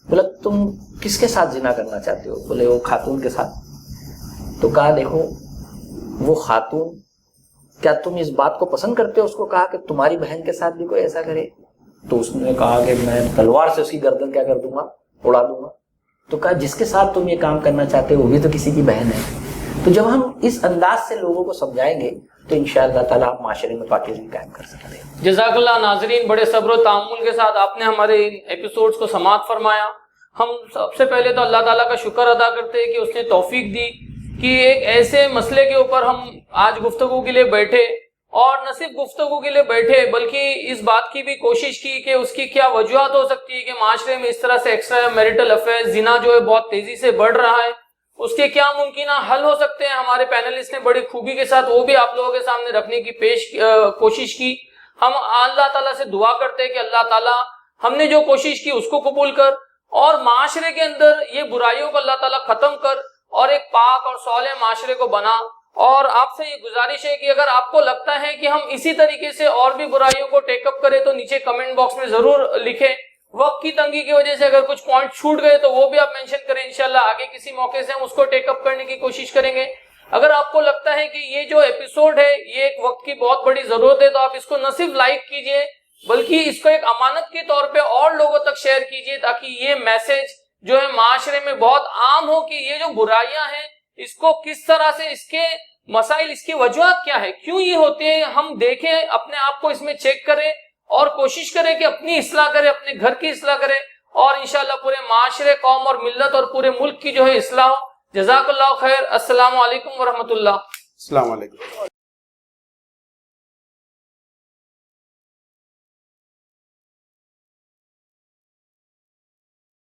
بولا تم کس کے ساتھ زنا کرنا چاہتے ہو, بولے وہ خاتون کے ساتھ. تو کہا دیکھو وہ خاتون, کیا تم اس بات کو پسند کرتے ہو, اس کو کہا کہ تمہاری بہن کے ساتھ بھی کوئی ایسا کرے, تو اس نے کہا کہ میں تلوار سے اس کی گردن کیا کر دوں گا, اڑا دوں گا. تو کہا جس کے ساتھ تم یہ کام کرنا چاہتے ہو وہ بھی تو کسی کی بہن ہے. تو جب ہم اس انداز سے لوگوں کو سمجھائیں گے تو انشاءاللہ تعالیٰ آپ معاشرے میں پاکیزگی قائم کر سکتے ہیں. جزاک اللہ. ناظرین, بڑے صبر و تحمل کے ساتھ آپ نے ہمارے ان ایپیسوڈز کو سماعت فرمایا. ہم سب سے پہلے تو اللہ تعالیٰ کا شکر ادا کرتے ہیں کہ اس نے توفیق دی کہ ایک ایسے مسئلے کے اوپر ہم آج گفتگو کے لیے بیٹھے, اور نہ صرف گفتگو کے لیے بیٹھے بلکہ اس بات کی بھی کوشش کی کہ اس کی کیا وجوہات ہو سکتی ہے کہ معاشرے میں اس طرح سے ایکسٹرا میریٹل افیئر, زنا جو ہے بہت تیزی سے بڑھ رہا ہے, اس کے کیا ممکنہ حل ہو سکتے ہیں. ہمارے پینلسٹ نے بڑی خوبی کے ساتھ وہ بھی آپ لوگوں کے سامنے رکھنے کی کوشش کی. ہم اللہ تعالیٰ سے دعا کرتے ہیں کہ اللہ تعالیٰ ہم نے جو کوشش کی اس کو قبول کر, اور معاشرے کے اندر یہ برائیوں کو اللہ تعالیٰ ختم کر اور ایک پاک اور صالح معاشرے کو بنا. اور آپ سے یہ گزارش ہے کہ اگر آپ کو لگتا ہے کہ ہم اسی طریقے سے اور بھی برائیوں کو ٹیک اپ کریں تو نیچے کمنٹ باکس میں ضرور لکھیں. وقت کی تنگی کی وجہ سے اگر کچھ پوائنٹ چھوٹ گئے تو وہ بھی آپ مینشن کریں, انشاءاللہ آگے کسی موقع سے ہم اس کو ٹیک اپ کرنے کی کوشش کریں گے. اگر آپ کو لگتا ہے کہ یہ جو ایپیسوڈ ہے یہ ایک وقت کی بہت بڑی ضرورت ہے تو آپ اس کو نہ صرف لائک کیجئے بلکہ اس کو ایک امانت کے طور پہ اور لوگوں تک شیئر کیجئے تاکہ یہ میسج جو ہے معاشرے میں بہت عام ہو کہ یہ جو برائیاں ہیں اس کو کس طرح سے, اس کے مسائل, اس کی وجوہات کیا ہے, کیوں یہ ہوتے ہیں, ہم دیکھیں, اپنے آپ کو اس میں چیک کریں اور کوشش کریں کہ اپنی اصلاح کریں, اپنے گھر کی اصلاح کریں, اور انشاءاللہ پورے معاشرے, قوم اور ملت اور پورے ملک کی جو ہے اصلاح ہو. جزاک اللہ خیر. السلام علیکم ورحمۃ اللہ. السلام علیکم.